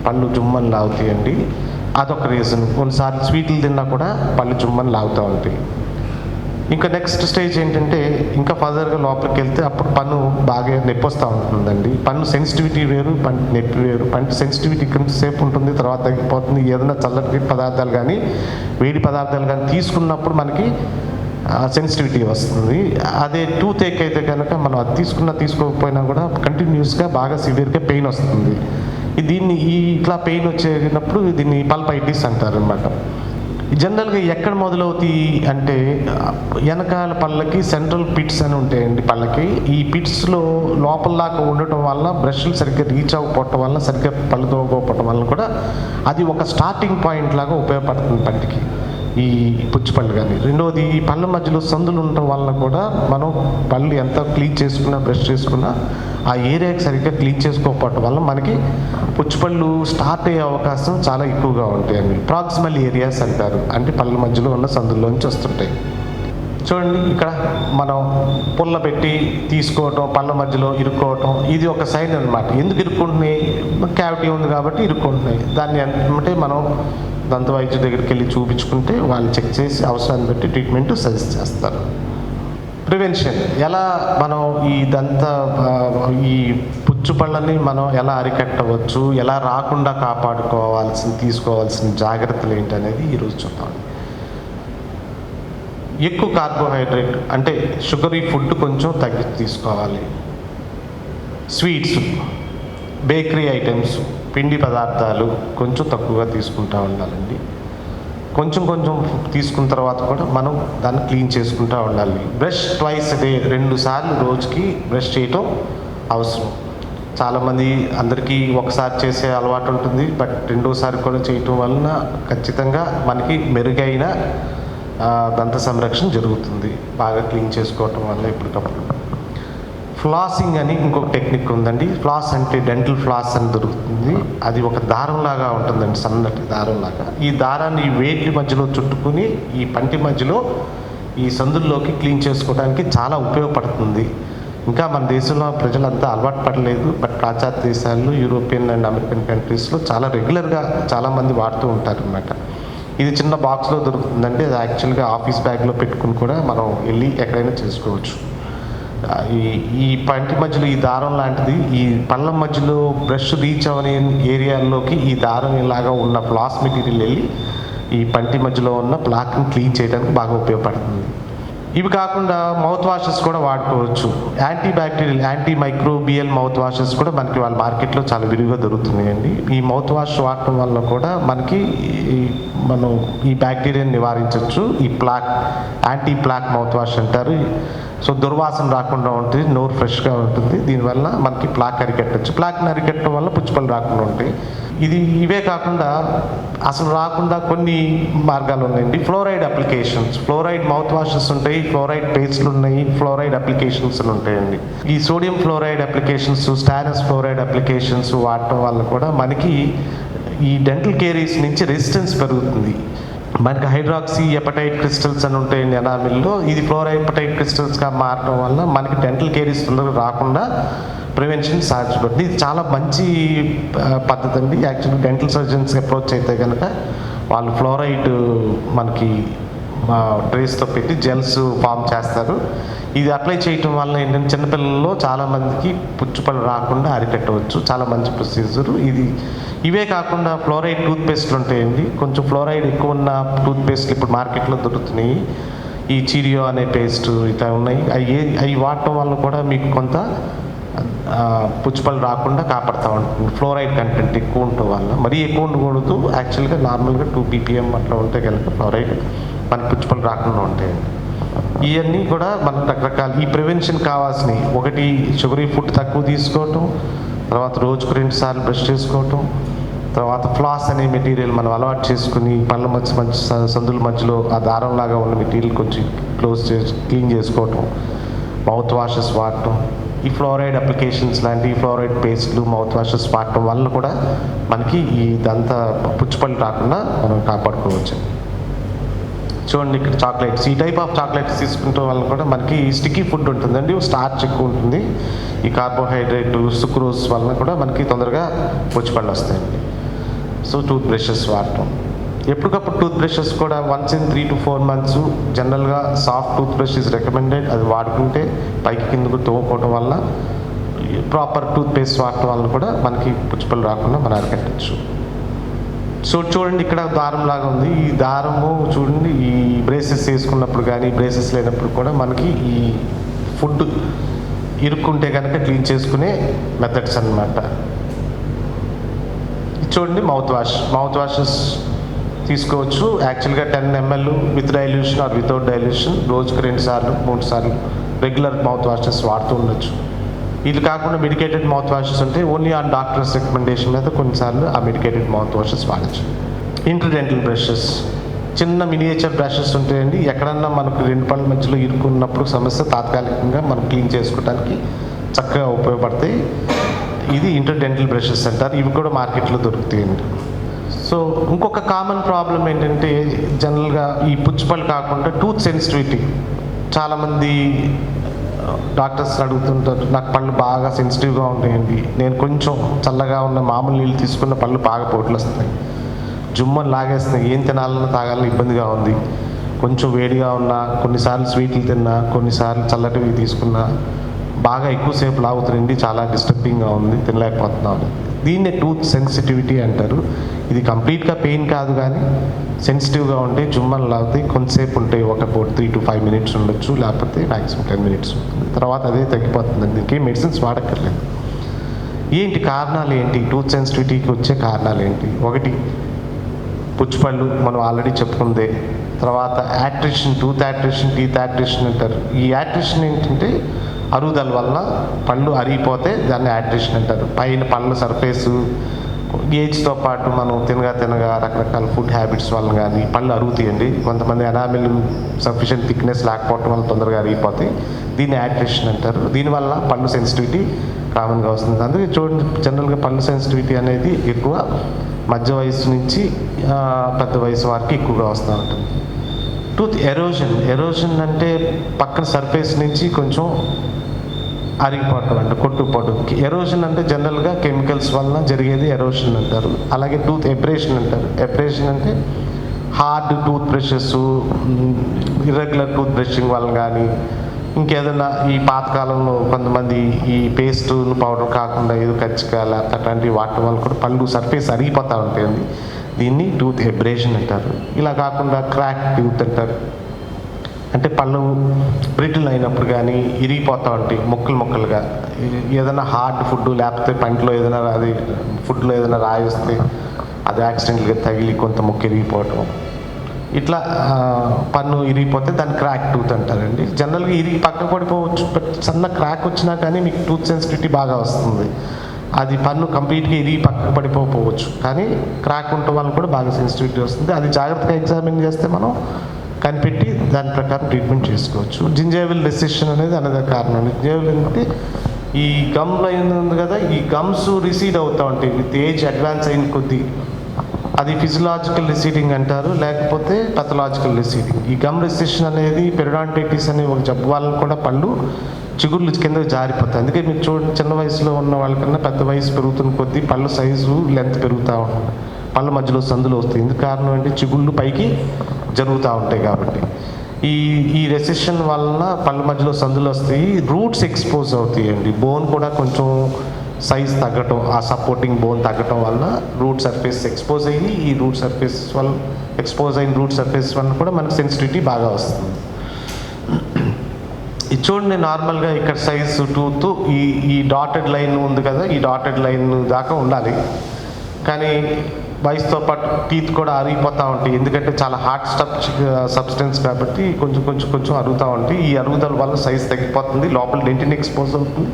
పళ్ళు జుమ్మని లాగుతాయండి. అదొక రీజన్. కొన్నిసార్లు స్వీట్లు తిన్నా కూడా పళ్ళు జుమ్మని లాగుతూ ఉంటాయి. ఇంకా నెక్స్ట్ స్టేజ్ ఏంటంటే, ఇంకా ఫర్దర్గా లోపలికి వెళ్తే అప్పుడు పన్ను బాగా నొప్పి వస్తూ ఉంటుందండి. పన్ను సెన్సిటివిటీ వేరు, పంటి నొప్పి వేరు. పంటి సెన్సిటివిటీ కొంతసేపు ఉంటుంది, తర్వాత తగ్గిపోతుంది. ఏదైనా చల్లటి పదార్థాలు కానీ, వేడి పదార్థాలు కానీ తీసుకున్నప్పుడు మనకి సెన్సిటివిటీ వస్తుంది. అదే టూత్ ఏక్ అయితే కనుక మనం అది తీసుకోకపోయినా కూడా కంటిన్యూస్గా బాగా సివియర్గా పెయిన్ వస్తుంది. దీన్ని ఇట్లా పెయిన్ వచ్చేటప్పుడు దీన్ని పల్పైటిస్ అంటారు అనమాట. జనరల్గా ఎక్కడ మొదలవుతాయి అంటే, వెనకాల పళ్ళకి సెంట్రల్ పిట్స్ అని ఉంటాయండి పళ్ళకి. ఈ పిట్స్లో లోపల దాకా ఉండటం వల్ల బ్రష్లు సరిగ్గా రీచ్ అవ్వకపోవటం వల్ల, సరిగ్గా పళ్ళు తోగకపోవటం వల్ల కూడా అది ఒక స్టార్టింగ్ పాయింట్ లాగా ఉపయోగపడుతుంది పంటికి, ఈ పుచ్చిపళ్ళు కానీ. రెండవది, ఈ పళ్ళ మధ్యలో సందులు ఉండటం వల్ల కూడా మనం పళ్ళు ఎంత క్లీన్ చేసుకున్నా, బ్రష్ చేసుకున్నా ఆ ఏరియాకి సరిగ్గా క్లీన్ చేసుకోకపోవటం వల్ల మనకి పుచ్చిపళ్ళు స్టార్ట్ అయ్యే అవకాశం చాలా ఎక్కువగా ఉంటాయండి. ప్రాక్సిమల్ ఏరియాస్ అంటారు, అంటే పళ్ళ మధ్యలో ఉన్న సందుల్లోంచి వస్తుంటాయి. చూడండి, ఇక్కడ మనం పుల్ల పెట్టి తీసుకోవటం, పళ్ళ మధ్యలో ఇరుక్కోవటం, ఇది ఒక సైన్ అనమాట. ఎందుకు ఇరుక్కుంటున్నాయి? క్యావిటీ ఉంది కాబట్టి ఇరుక్కుంటున్నాయి. దాన్ని అంటే మనం దంత వైద్యుల దగ్గరికి వెళ్ళి చూపించుకుంటే వాళ్ళు చెక్ చేసి అవసరాన్ని బట్టి ట్రీట్మెంట్ సజెస్ట్ చేస్తారు. ప్రివెన్షన్, ఎలా మనం ఈ పుచ్చిపళ్ళని మనం ఎలా అరికట్టవచ్చు, ఎలా రాకుండా తీసుకోవాల్సిన జాగ్రత్తలు ఏంటనేది ఈరోజు చూద్దాం. ఎక్కువ కార్బోహైడ్రేట్ అంటే షుగరీ ఫుడ్ కొంచెం తగ్గించి తీసుకోవాలి. స్వీట్స్, బేకరీ ఐటమ్స్, పిండి పదార్థాలు కొంచెం తక్కువగా తీసుకుంటూ ఉండాలండి. కొంచెం తీసుకున్న తర్వాత కూడా మనం దాన్ని క్లీన్ చేసుకుంటూ ఉండాలి. బ్రష్ ట్వైస్ డే, 2 సార్లు రోజుకి బ్రష్ చేయటం అవసరం. చాలామంది అందరికీ ఒకసారి చేసే అలవాటు ఉంటుంది, బట్ రెండోసారి కూడా చేయటం వలన ఖచ్చితంగా మనకి మెరుగైన దంత సంరక్షణ జరుగుతుంది బాగా క్లీన్ చేసుకోవటం వల్ల. ఎప్పటికప్పుడు ఫ్లాసింగ్ అని ఇంకొక టెక్నిక్ ఉందండి. ఫ్లాస్ అంటే డెంటల్ ఫ్లాస్ అని దొరుకుతుంది. అది ఒక దారంలాగా ఉంటుందండి, సన్నటి దారంలాగా. ఈ దారాన్ని ఈ వేటి మధ్యలో చుట్టుకుని ఈ పంటి మధ్యలో ఈ సందుల్లోకి క్లీన్ చేసుకోవడానికి చాలా ఉపయోగపడుతుంది. ఇంకా మన దేశంలో ప్రజలంతా అలవాటు పడలేదు, బట్ పాశ్చాత్య దేశాల్లో, యూరోపియన్ అండ్ అమెరికన్ కంట్రీస్లో చాలా రెగ్యులర్గా చాలామంది వాడుతూ ఉంటారు అన్నమాట. ఇది చిన్న బాక్స్లో దొరుకుతుందండి. అది యాక్చువల్గా ఆఫీస్ బ్యాగ్లో పెట్టుకుని కూడా మనం వెళ్ళి ఎక్కడైనా చేసుకోవచ్చు. ఈ పంటి మధ్యలో ఈ దారం లాంటిది ఈ పళ్ళ మధ్యలో బ్రష్ రీచ్ అవని ఏరియాల్లోకి ఈ దారం ఇలాగా ఉన్న ఫ్లాస్ మెటీరియల్ వెళ్ళి ఈ పంటి మధ్యలో ఉన్న ప్లాక్ని క్లీన్ చేయడానికి బాగా ఉపయోగపడుతుంది. ఇవి కాకుండా మౌత్ వాషెస్ కూడా వాడుకోవచ్చు. Anti bacterial, anti microbial mouth washes కూడా మనకి వాళ్ళ మార్కెట్లో చాలా విరివిగా దొరుకుతున్నాయండి. ఈ మౌత్ వాష్ వాడటం వల్ల కూడా మనకి మనం ఈ బ్యాక్టీరియాని నివారించవచ్చు. ఈ plaque, anti plaque mouth wash అంటారు. సో దుర్వాసన రాకుండా ఉంటుంది, నోరు ఫ్రెష్గా ఉంటుంది. దీనివల్ల మనకి ప్లాక్ అరికట్టచ్చు. ప్లాక్ని అరికట్టడం వల్ల పుచ్చిపళ్ళు రాకుండా ఉంటాయి. ఇవే కాకుండా అసలు రాకుండా కొన్ని మార్గాలు ఉన్నాయండి. Fluoride applications, fluoride mouth washes ఉంటాయి, ఫ్లోరైడ్ పేస్ట్లు ఉన్నాయి, ఫ్లోరైడ్ అప్లికేషన్స్ ఉంటాయండి. ఈ sodium fluoride applications, stannous fluoride applications వాడటం వల్ల కూడా మనకి ఈ డెంటల్ కేరీస్ నుంచి రెసిస్టెన్స్ పెరుగుతుంది. మనకి హైడ్రాక్సీ ఎపటైట్ క్రిస్టల్స్ అని ఉంటాయండి ఎనామిల్లో. ఇది ఫ్లోరైడ్ క్రిస్టల్స్గా మారడం వల్ల మనకి డెంటల్ కేరీస్ తొందరగా రాకుండా ప్రివెన్షన్ సాధ్యపడుతుంది. ఇది చాలా మంచి పద్ధతి అండి. యాక్చువల్లీ డెంటల్ సర్జన్స్ అప్రోచ్ అయితే కనుక వాళ్ళు ఫ్లోరైడ్ మనకి ట్రేస్తో పెట్టి జెల్స్ ఫామ్ చేస్తారు. ఇది అప్లై చేయటం వల్ల ఏంటంటే చిన్నపిల్లల్లో చాలామందికి పుచ్చిపళ్ళు రాకుండా అరికట్టవచ్చు. చాలా మంచి ప్రొసీజర్ ఇది. ఇవే కాకుండా ఫ్లోరైడ్ టూత్పేస్ట్లు ఉంటాయండి. కొంచెం ఫ్లోరైడ్ ఎక్కువ ఉన్న టూత్పేస్ట్లు ఇప్పుడు మార్కెట్లో దొరుకుతున్నాయి. ఈ చీరియో అనే పేస్ట్ ఇట్లా ఉన్నాయి. అవి వాడటం వల్ల కూడా మీకు కొంత పుచ్చిపళ్ళు రాకుండా కాపాడుతూ ఉంటుంది. ఫ్లోరైడ్ కంటెంట్ ఎక్కువ ఉండటం వల్ల. మరీ ఎక్కువ ఉండకూడదు. యాక్చువల్గా నార్మల్గా 2 ppm అట్లా ఉంటే కనుక ఫ్లోరైడ్ మనకి పుచ్చిపళ్ళు రాకుండా ఉంటాయండి. ఇవన్నీ కూడా మనం రకరకాల ఈ ప్రివెన్షన్ కావాల్సినవి. ఒకటి, షుగరీ ఫుడ్ తక్కువ తీసుకోవటం, తర్వాత రోజుకు 2 సార్లు బ్రష్ చేసుకోవటం, తర్వాత ఫ్లాస్ అనే మెటీరియల్ మనం అలవాటు చేసుకుని పళ్ళ మంచి సందుల మధ్యలో ఆ దారంలాగా ఉన్న మెటీరియల్ కొంచెం క్లీన్ చేసుకోవటం, మౌత్ వాషెస్ వాడటం, ఈ ఫ్లోరైడ్ అప్లికేషన్స్ లాంటి ఫ్లోరైడ్ పేస్ట్లు, మౌత్ వాషెస్ వాడటం వల్ల కూడా మనకి ఇదంతా పుచ్చిపళ్ళు రాకుండా మనం కాపాడుకోవచ్చు. చూడండి ఇక్కడ చాక్లెట్స్, ఈ టైప్ ఆఫ్ చాక్లెట్స్ తీసుకుంటాం వల్ల కూడా మనకి స్టిక్కీ ఫుడ్ ఉంటుందండి, స్టార్చ్ ఎక్కువ ఉంటుంది. ఈ కార్బోహైడ్రేట్, సుక్రోజ్ వలన కూడా మనకి తొందరగా పుచ్చిపళ్ళు వస్తాయండి. సో టూత్ బ్రషెస్ వాడటం, ఎప్పటికప్పుడు టూత్ బ్రషెస్ కూడా వన్స్ ఇన్ 3 to 4 months జనరల్గా soft tooth brush is recommended. అది వాడుకుంటే పైకి కిందకు తోముకోవడం వల్ల, ప్రాపర్ టూత్ పేస్ట్ వాడటం వల్ల కూడా మనకి పుచ్చిపళ్ళు రాకుండా మనం అరికట్టచ్చు. సో చూడండి ఇక్కడ దారం లాగా ఉంది. ఈ దారము చూడండి, ఈ బ్రేసెస్ వేసుకున్నప్పుడు కానీ బ్రేసెస్ లేనప్పుడు కూడా మనకి ఈ ఫుడ్ ఇరుక్కుంటే కనుక క్లీన్ చేసుకునే మెథడ్స్ అన్నమాట. చూడండి మౌత్ వాషెస్ తీసుకోవచ్చు. యాక్చువల్గా 10 ml with dilution or without dilution రోజుకు 2 సార్లు 3 సార్లు రెగ్యులర్ మౌత్ వాషెస్ వాడుతూ ఉండొచ్చు. ఇది కాకుండా మెడికేటెడ్ మౌత్ వాషెస్ ఉంటే ఓన్లీ ఆన్ డాక్టర్స్ రికమెండేషన్ మీద కొన్నిసార్లు ఆ మెడికేటెడ్ మౌత్ వాషెస్ వాడచ్చు. ఇంటర్డెంటల్ బ్రషెస్, చిన్న మినియేచర్ బ్రషెస్ ఉంటాయండి. ఎక్కడన్నా మనకు 2 పళ్ళ మధ్యలో ఇరుక్కున్నప్పుడు సమస్య తాత్కాలికంగా మనం క్లీన్ చేసుకోవడానికి చక్కగా ఉపయోగపడతాయి. ఇది ఇంటర్డెంటల్ బ్రషెస్ అంటారు. ఇవి కూడా మార్కెట్లో దొరుకుతాయండి. సో ఇంకొక కామన్ ప్రాబ్లం ఏంటంటే జనరల్గా ఈ పుచ్చిపళ్ళు కాకుండా టూత్ సెన్సిటివిటీ. చాలామంది డాక్టర్స్ అడుగుతుంటారు, నాకు పళ్ళు బాగా సెన్సిటివ్గా ఉంటాయండి, నేను కొంచెం చల్లగా ఉన్న మామూలు నీళ్ళు తీసుకున్న పళ్ళు బాగా పోట్లు వస్తాయి, జుమ్మని లాగేస్తున్నాయి, ఏం తినాలన్నా తాగాలని ఇబ్బందిగా ఉంది, కొంచెం వేడిగా ఉన్నా, కొన్నిసార్లు స్వీట్లు తిన్నా, కొన్నిసార్లు చల్లటివి తీసుకున్నా బాగా ఎక్కువసేపు లాగుతుందండి, చాలా డిస్టర్బింగ్గా ఉంది, తినలేకపోతున్నాను. దీన్నే టూత్ సెన్సిటివిటీ అంటారు. ఇది కంప్లీట్గా పెయిన్ కాదు, కానీ సెన్సిటివ్గా ఉంటే జుమ్మలు లాగుతాయి, కొంతసేపు ఉంటాయి, ఒక 3 to 5 minutes ఉండొచ్చు, లేకపోతే మ్యాక్సిమం 10 minutes ఉంటుంది, తర్వాత అదే తగ్గిపోతుందండి. దీనికి మెడిసిన్స్ వాడక్కర్లేదు. ఏంటి కారణాలు ఏంటి? టూత్ సెన్సిటివిటీకి వచ్చే కారణాలు ఏంటి? ఒకటి పుచ్చిపళ్ళు, మనం ఆల్రెడీ చెప్పుకుందే. తర్వాత యాట్రిషన్, టూత్ యాట్రిషన్, టీత్ యాట్రిషన్ అంటారు. ఈ యాట్రిషన్ ఏంటంటే అరుగుదల వల్ల పళ్ళు అరిగిపోతే దాన్ని యాట్రిషన్ అంటారు. పైన పళ్ళు సర్ఫేసు ఏజ్తో పాటు మనం తినగా రకరకాల ఫుడ్ హ్యాబిట్స్ వల్ల కానీ పళ్ళు అరుగుతాయండి. కొంతమంది ఎనామిల్ సఫిషియెంట్ థిక్నెస్ లేకపోవడం వల్ల తొందరగా అరిగిపోతాయి. దీన్ని యాట్రిషన్ అంటారు. దీనివల్ల పళ్ళు సెన్సిటివిటీ కామన్గా వస్తుంది. అందుకే చూడండి, జనరల్గా పళ్ళు సెన్సిటివిటీ అనేది ఎక్కువ మధ్య వయసు నుంచి పెద్ద వయసు వరకు ఎక్కువగా వస్తూ ఉంటుంది. టూత్ ఎరోజన్ అంటే పక్కన సర్ఫేస్ నుంచి కొంచెం అరిగిపోవటం అంటే కొట్టుకుపోవడం. ఎరోషన్ అంటే జనరల్గా కెమికల్స్ వలన జరిగేది ఎరోషన్ అంటారు. అలాగే టూత్ ఎబ్రేషన్ అంటారు. ఎబ్రేషన్ అంటే hard tooth brushes, irregular tooth brushing వల్ల కానీ ఇంకేదైనా ఈ పాతకాలంలో కొంతమంది ఈ పేస్ట్ పౌడర్ కాకుండా ఏదో కచ్చికాయలు అట్లాంటివి వాడటం వల్ల కూడా పళ్ళు సర్ఫేస్ అరిగిపోతూ ఉంటాయండి. దీన్ని టూత్ ఎబ్రేషన్ అంటారు. ఇలా కాకుండా క్రాక్ టూత్ అంటారు. అంటే పళ్ళు బ్రిటిల్ అయినప్పుడు కానీ ఇరిగిపోతూ ఉంటాయి ముక్కలుగా. ఏదైనా హార్డ్ ఫుడ్ లేకపోతే పంటలో ఏదైనా అది ఫుడ్లో ఏదైనా రాయి వస్తే అది యాక్సిడెంట్గా తగిలి కొంత ముక్క ఇరిగిపోవటం, ఇట్లా పన్ను ఇరిగిపోతే దాన్ని క్రాక్ టూత్ అంటారండి. జనరల్గా ఇరిగి పక్కకు పడిపోవచ్చు, బట్ సన్న క్రాక్ వచ్చినా కానీ మీకు టూత్ సెన్సిటివిటీ బాగా వస్తుంది. అది పన్ను కంప్లీట్గా ఇరిగి పక్కకు పడిపోవచ్చు, కానీ క్రాక్ ఉండటం వల్ల కూడా బాగా సెన్సిటివిటీ వస్తుంది. అది జాగ్రత్తగా ఎగ్జామిన్ చేస్తే మనం కనిపెట్టి దాని ప్రకారం ట్రీట్మెంట్ చేసుకోవచ్చు. జింజైవల్ రెసిషన్ అనేది అనేది కారణం. జింజైవల్ అంటే ఈ గమ్ లైన్ ఉంది కదా, ఈ గమ్స్ రిసీడ్ అవుతూ ఉంటాయి విత్ ఏజ్ అడ్వాన్స్ అయిన కొద్దీ. అది ఫిజియలాజికల్ రిసీడింగ్ అంటారు, లేకపోతే పెథలాజికల్ రిసీడింగ్. ఈ గమ్ రిసెషన్ అనేది పెరిడాంటైటిస్ అనే ఒక జబ్బు వాళ్ళని కూడా పళ్ళు చిగుర్లు కిందకి జారిపోతాయి. అందుకే మీరు చూడండి, చిన్న వయసులో ఉన్న వాళ్ళకన్నా పెద్ద వయసు పెరుగుతున్న కొద్దీ పళ్ళు సైజు లెంత్ పెరుగుతూ ఉంటుంది. పళ్ళ మధ్యలో సందులు వస్తాయి. ఎందుకు కారణం అంటే చిగుళ్ళు పైకి జరుగుతూ ఉంటాయి కాబట్టి. ఈ రెసిషన్ వలన పళ్ళ మధ్యలో సందులు వస్తాయి, రూట్స్ ఎక్స్పోజ్ అవుతాయండి. బోన్ కూడా కొంచెం సైజ్ తగ్గటం, ఆ సపోర్టింగ్ బోన్ తగ్గటం వలన రూట్ సర్ఫేస్ ఎక్స్పోజ్ అయ్యి ఈ రూట్ సర్ఫేస్ వల్ల ఎక్స్పోజ్ అయిన రూట్ సర్ఫేస్ వల్ల కూడా మనకు సెన్సిటివిటీ బాగా వస్తుంది. ఇది చూడండి, నార్మల్గా ఇక్కడ సైజు టూత్ ఈ డాటెడ్ లైన్ ఉంది కదా, ఈ డాటెడ్ లైన్ దాకా ఉండాలి. కానీ వయసుతో పాటు టీత్ కూడా అరిగిపోతూ ఉంటాయి. ఎందుకంటే చాలా హార్డ్ సబ్స్టెన్స్ కాబట్టి కొంచెం అరుగుతూ ఉంటాయి. ఈ అరుగుదల వల్ల సైజ్ తగ్గిపోతుంది, లోపల డెంటిన్ ఎక్స్పోజ్ అవుతుంది.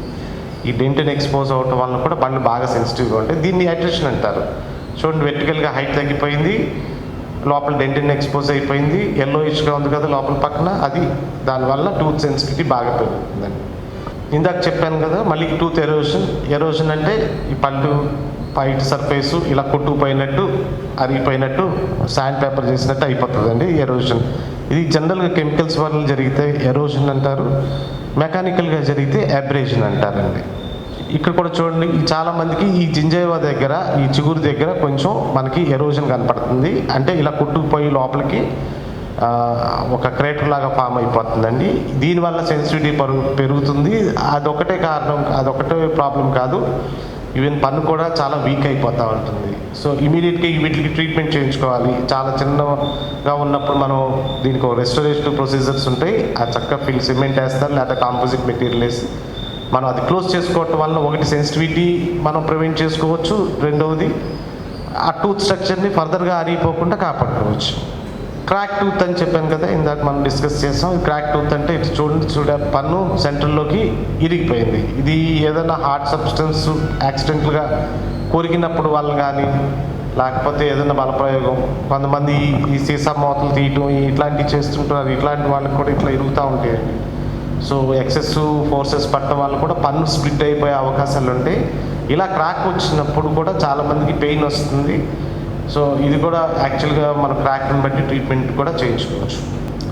ఈ డెంటిన్ ఎక్స్పోజ్ అవటం వల్ల కూడా పళ్ళు బాగా సెన్సిటివ్గా ఉంటాయి. దీన్ని యాట్రిషన్ అంటారు. చూడండి, వెర్టికల్గా హైట్ తగ్గిపోయింది, లోపల డెంటిన్ ఎక్స్పోజ్ అయిపోయింది, ఎల్లోయిష్గా ఉంది కదా లోపల పక్కన, అది దానివల్ల టూత్ సెన్సిటివిటీ బాగా పెరుగుతుందండి. ఇందాక చెప్పాను కదా, మళ్ళీ టూత్ ఎరోషన్ అంటే ఈ పళ్ళు పైట్ సర్ఫేసు ఇలా కొట్టుకుపోయినట్టు అరిగిపోయినట్టు శాండ్ పేపర్ చేసినట్టు అయిపోతుందండి ఎరోషన్. ఇది జనరల్గా కెమికల్స్ వల్ల జరిగితే ఎరోషన్ అంటారు, మెకానికల్గా జరిగితే అబ్రేషన్ అంటారండి. ఇక్కడ కూడా చూడండి, చాలామందికి ఈ జింజైవా దగ్గర, ఈ చిగురు దగ్గర కొంచెం మనకి ఎరోషన్ కనపడుతుంది. అంటే ఇలా కొట్టుకుపోయి లోపలికి ఒక క్రేటర్ లాగా ఫామ్ అయిపోతుందండి. దీనివల్ల సెన్సిటివిటీ పెరుగుతుంది. అదొకటే కారణం, అదొకటే ప్రాబ్లం కాదు, ఈవెన్ పన్ను కూడా చాలా వీక్ అయిపోతూ ఉంటుంది. సో ఇమీడియట్గా వీటికి ట్రీట్మెంట్ చేయించుకోవాలి. చాలా చిన్నగా ఉన్నప్పుడు మనం దీనికి ఒక రెస్టోరేటివ్ ప్రొసీజర్స్ ఉంటాయి. ఆ చక్కగా సిమెంట్ వేస్తారు, లేదా కాంపోజిట్ మెటీరియల్ వేసి మనం అది క్లోజ్ చేసుకోవటం వల్ల ఒకటి సెన్సిటివిటీ మనం ప్రివెంట్ చేసుకోవచ్చు, రెండవది ఆ టూత్ స్ట్రక్చర్ని ఫర్దర్గా అరిగిపోకుండా కాపాడుకోవచ్చు. క్రాక్ టూత్ అని చెప్పాను కదా, ఇందాక మనం డిస్కస్ చేసాం. క్రాక్ టూత్ అంటే ఇటు చూడ పన్ను సెంటర్లోకి ఇరిగిపోయింది. ఇది ఏదైనా హార్డ్ సబ్స్టెన్స్ యాక్సిడెంట్గా కొరికినప్పుడు వల్ల కానీ, లేకపోతే ఏదైనా బలప్రయోగం, కొంతమంది ఈ సీసా మూతలు తీయటం ఇట్లాంటివి చేస్తుంటారు. ఇట్లాంటి వాళ్ళకి కూడా ఇట్లా ఇరుగుతూ ఉంటాయండి. సో ఎక్సెసివ్ ఫోర్సెస్ పట్టడం వల్ల కూడా పన్ను స్ప్లిట్ అయిపోయే అవకాశాలు ఉంటాయి. ఇలా క్రాక్ వచ్చినప్పుడు కూడా చాలామందికి పెయిన్ వస్తుంది. సో ఇది కూడా యాక్చువల్గా మన క్రాక్ని బట్టి ట్రీట్మెంట్ కూడా చేయించుకోవచ్చు.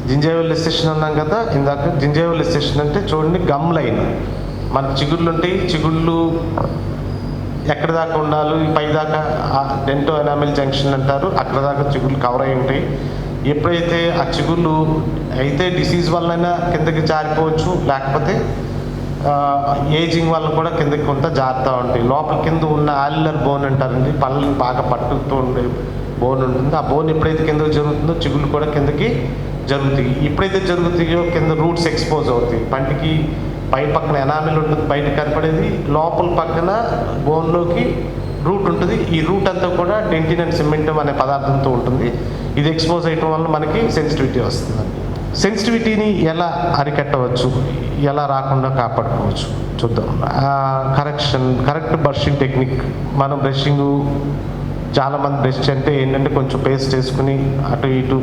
జింజైవల్ రెసిషన్ అన్నాం కదా ఇందాక. జింజైవల్ రెసిషన్ అంటే చూడండి, గమ్ లైన్ మనకు చిగుళ్ళు ఉంటాయి. చిగుళ్ళు ఎక్కడి దాకా ఉండాలి, పై దాకా డెంటో ఎనామిల్ జంక్షన్ అంటారు, అక్కడ దాకా చిగుళ్ళు కవర్ అయి ఉంటాయి. ఎప్పుడైతే ఆ చిగుళ్ళు అయితే డిసీజ్ వల్లైనా కిందకి జారిపోవచ్చు, లేకపోతే ఏజింగ్ వల్ల కూడా కిందకి కొంత జారుతూ ఉంటాయి. లోపల కింద ఉన్న ఆల్యులర్ బోన్ అంటారండి, పళ్ళని బాగా పట్టుతూ ఉండే బోన్ ఉంటుంది. ఆ బోన్ ఎప్పుడైతే కిందకి జరుగుతుందో చిగుళ్ళు కూడా కిందకి జరుగుతాయి. ఎప్పుడైతే జరుగుతాయో కింద రూట్స్ ఎక్స్పోజ్ అవుతాయి. పంటికి పై పక్కన ఎనామిల్ ఉంటుంది, బయట కనపడేది, లోపల పక్కన బోన్లోకి రూట్ ఉంటుంది. ఈ రూట్ అంతా కూడా డెంటిన్ అండ్ సిమెంటమ్ అనే పదార్థంతో ఉంటుంది. ఇది ఎక్స్పోజ్ అయ్యటం వల్ల మనకి సెన్సిటివిటీ వస్తుందండి. సెన్సిటివిటీని ఎలా అరికట్టవచ్చు, ఎలా రాకుండా కాపాడుకోవచ్చు చూద్దాం. Correct brushing technique. మనం బ్రషింగ్ చాలామంది బ్రష్ అంటే ఏంటంటే కొంచెం పేస్ట్ చేసుకుని అటు ఇటు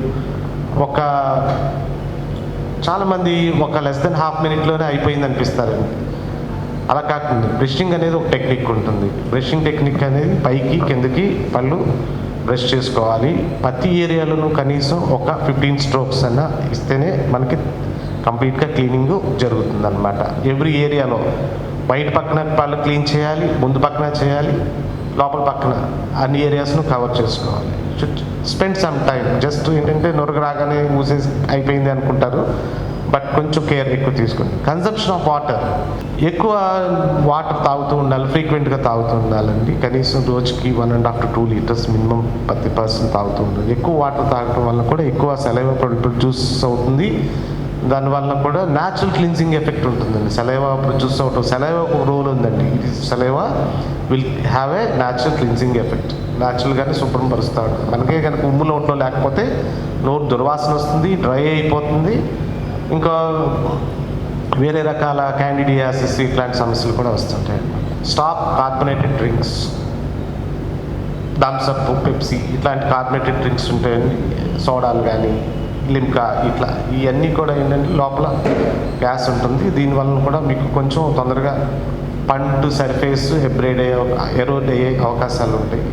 చాలామంది ఒక లెస్ దెన్ హాఫ్ మినిట్లోనే అయిపోయింది అనిపిస్తారండి. అలా కాకుండా బ్రషింగ్ అనేది ఒక టెక్నిక్ ఉంటుంది. బ్రషింగ్ టెక్నిక్ అనేది పైకి కిందకి పళ్ళు బ్రష్ చేసుకోవాలి. ప్రతి ఏరియాలోనూ కనీసం ఒక 15 స్ట్రోక్స్ అన్న ఇస్తేనే మనకి కంప్లీట్గా క్లీనింగ్ జరుగుతుంది అనమాట. ఎవ్రీ ఏరియాలో బయట పక్కన పళ్ళు క్లీన్ చేయాలి, ముందు పక్కన చేయాలి, లోపల పక్కన అన్ని ఏరియాస్ను కవర్ చేసుకోవాలి. Spend some time. జస్ట్ ఏంటంటే నొరగ రాగానే యూసేజ్ అయిపోయింది అనుకుంటారు, బట్ కొంచెం కేర్ ఎక్కువ తీసుకోండి. Consumption of water. ఎక్కువ వాటర్ తాగుతూ ఉండాలి, ఫ్రీక్వెంట్గా తాగుతూ ఉండాలండి. కనీసం రోజుకి 1.5 to 2 లీటర్స్ మినిమం ప్రతి పర్సన్ తాగుతూ ఉండాలి. ఎక్కువ వాటర్ తాగడం వల్ల కూడా ఎక్కువ సెలైవా ప్రొడ్యూస్ అవుతుంది. దానివల్ల కూడా న్యాచురల్ క్లిన్జింగ్ ఎఫెక్ట్ ఉంటుందండి. సెలైవా ప్రొడ్యూస్ అవటం, సెలైవా ఒక రోల్ ఉందండి. ఇది saliva will have a natural cleansing effect. న్యాచురల్గానే శుభ్రం పరుస్తాడు. మనకే కనుక ఉమ్ము నోట్లో లేకపోతే నోరు దుర్వాసన వస్తుంది, డ్రై అయిపోతుంది, ఇంకా వేరే రకాల క్యాండిడియాసిస్ ఇట్లాంటి సమస్యలు కూడా వస్తుంటాయి. Stop carbonated drinks. Thums Up, Pepsi ఇట్లాంటి కార్బొనేటెడ్ డ్రింక్స్ ఉంటాయండి. సోడాలు కానీ లిమ్కా ఇట్లా ఇవన్నీ కూడా ఏంటంటే లోపల గ్యాస్ ఉంటుంది. దీనివల్ల కూడా మీకు కొంచెం తొందరగా పండు సర్ఫేస్ ఎరోడ్ అయ్యే అవకాశాలు ఉంటాయి.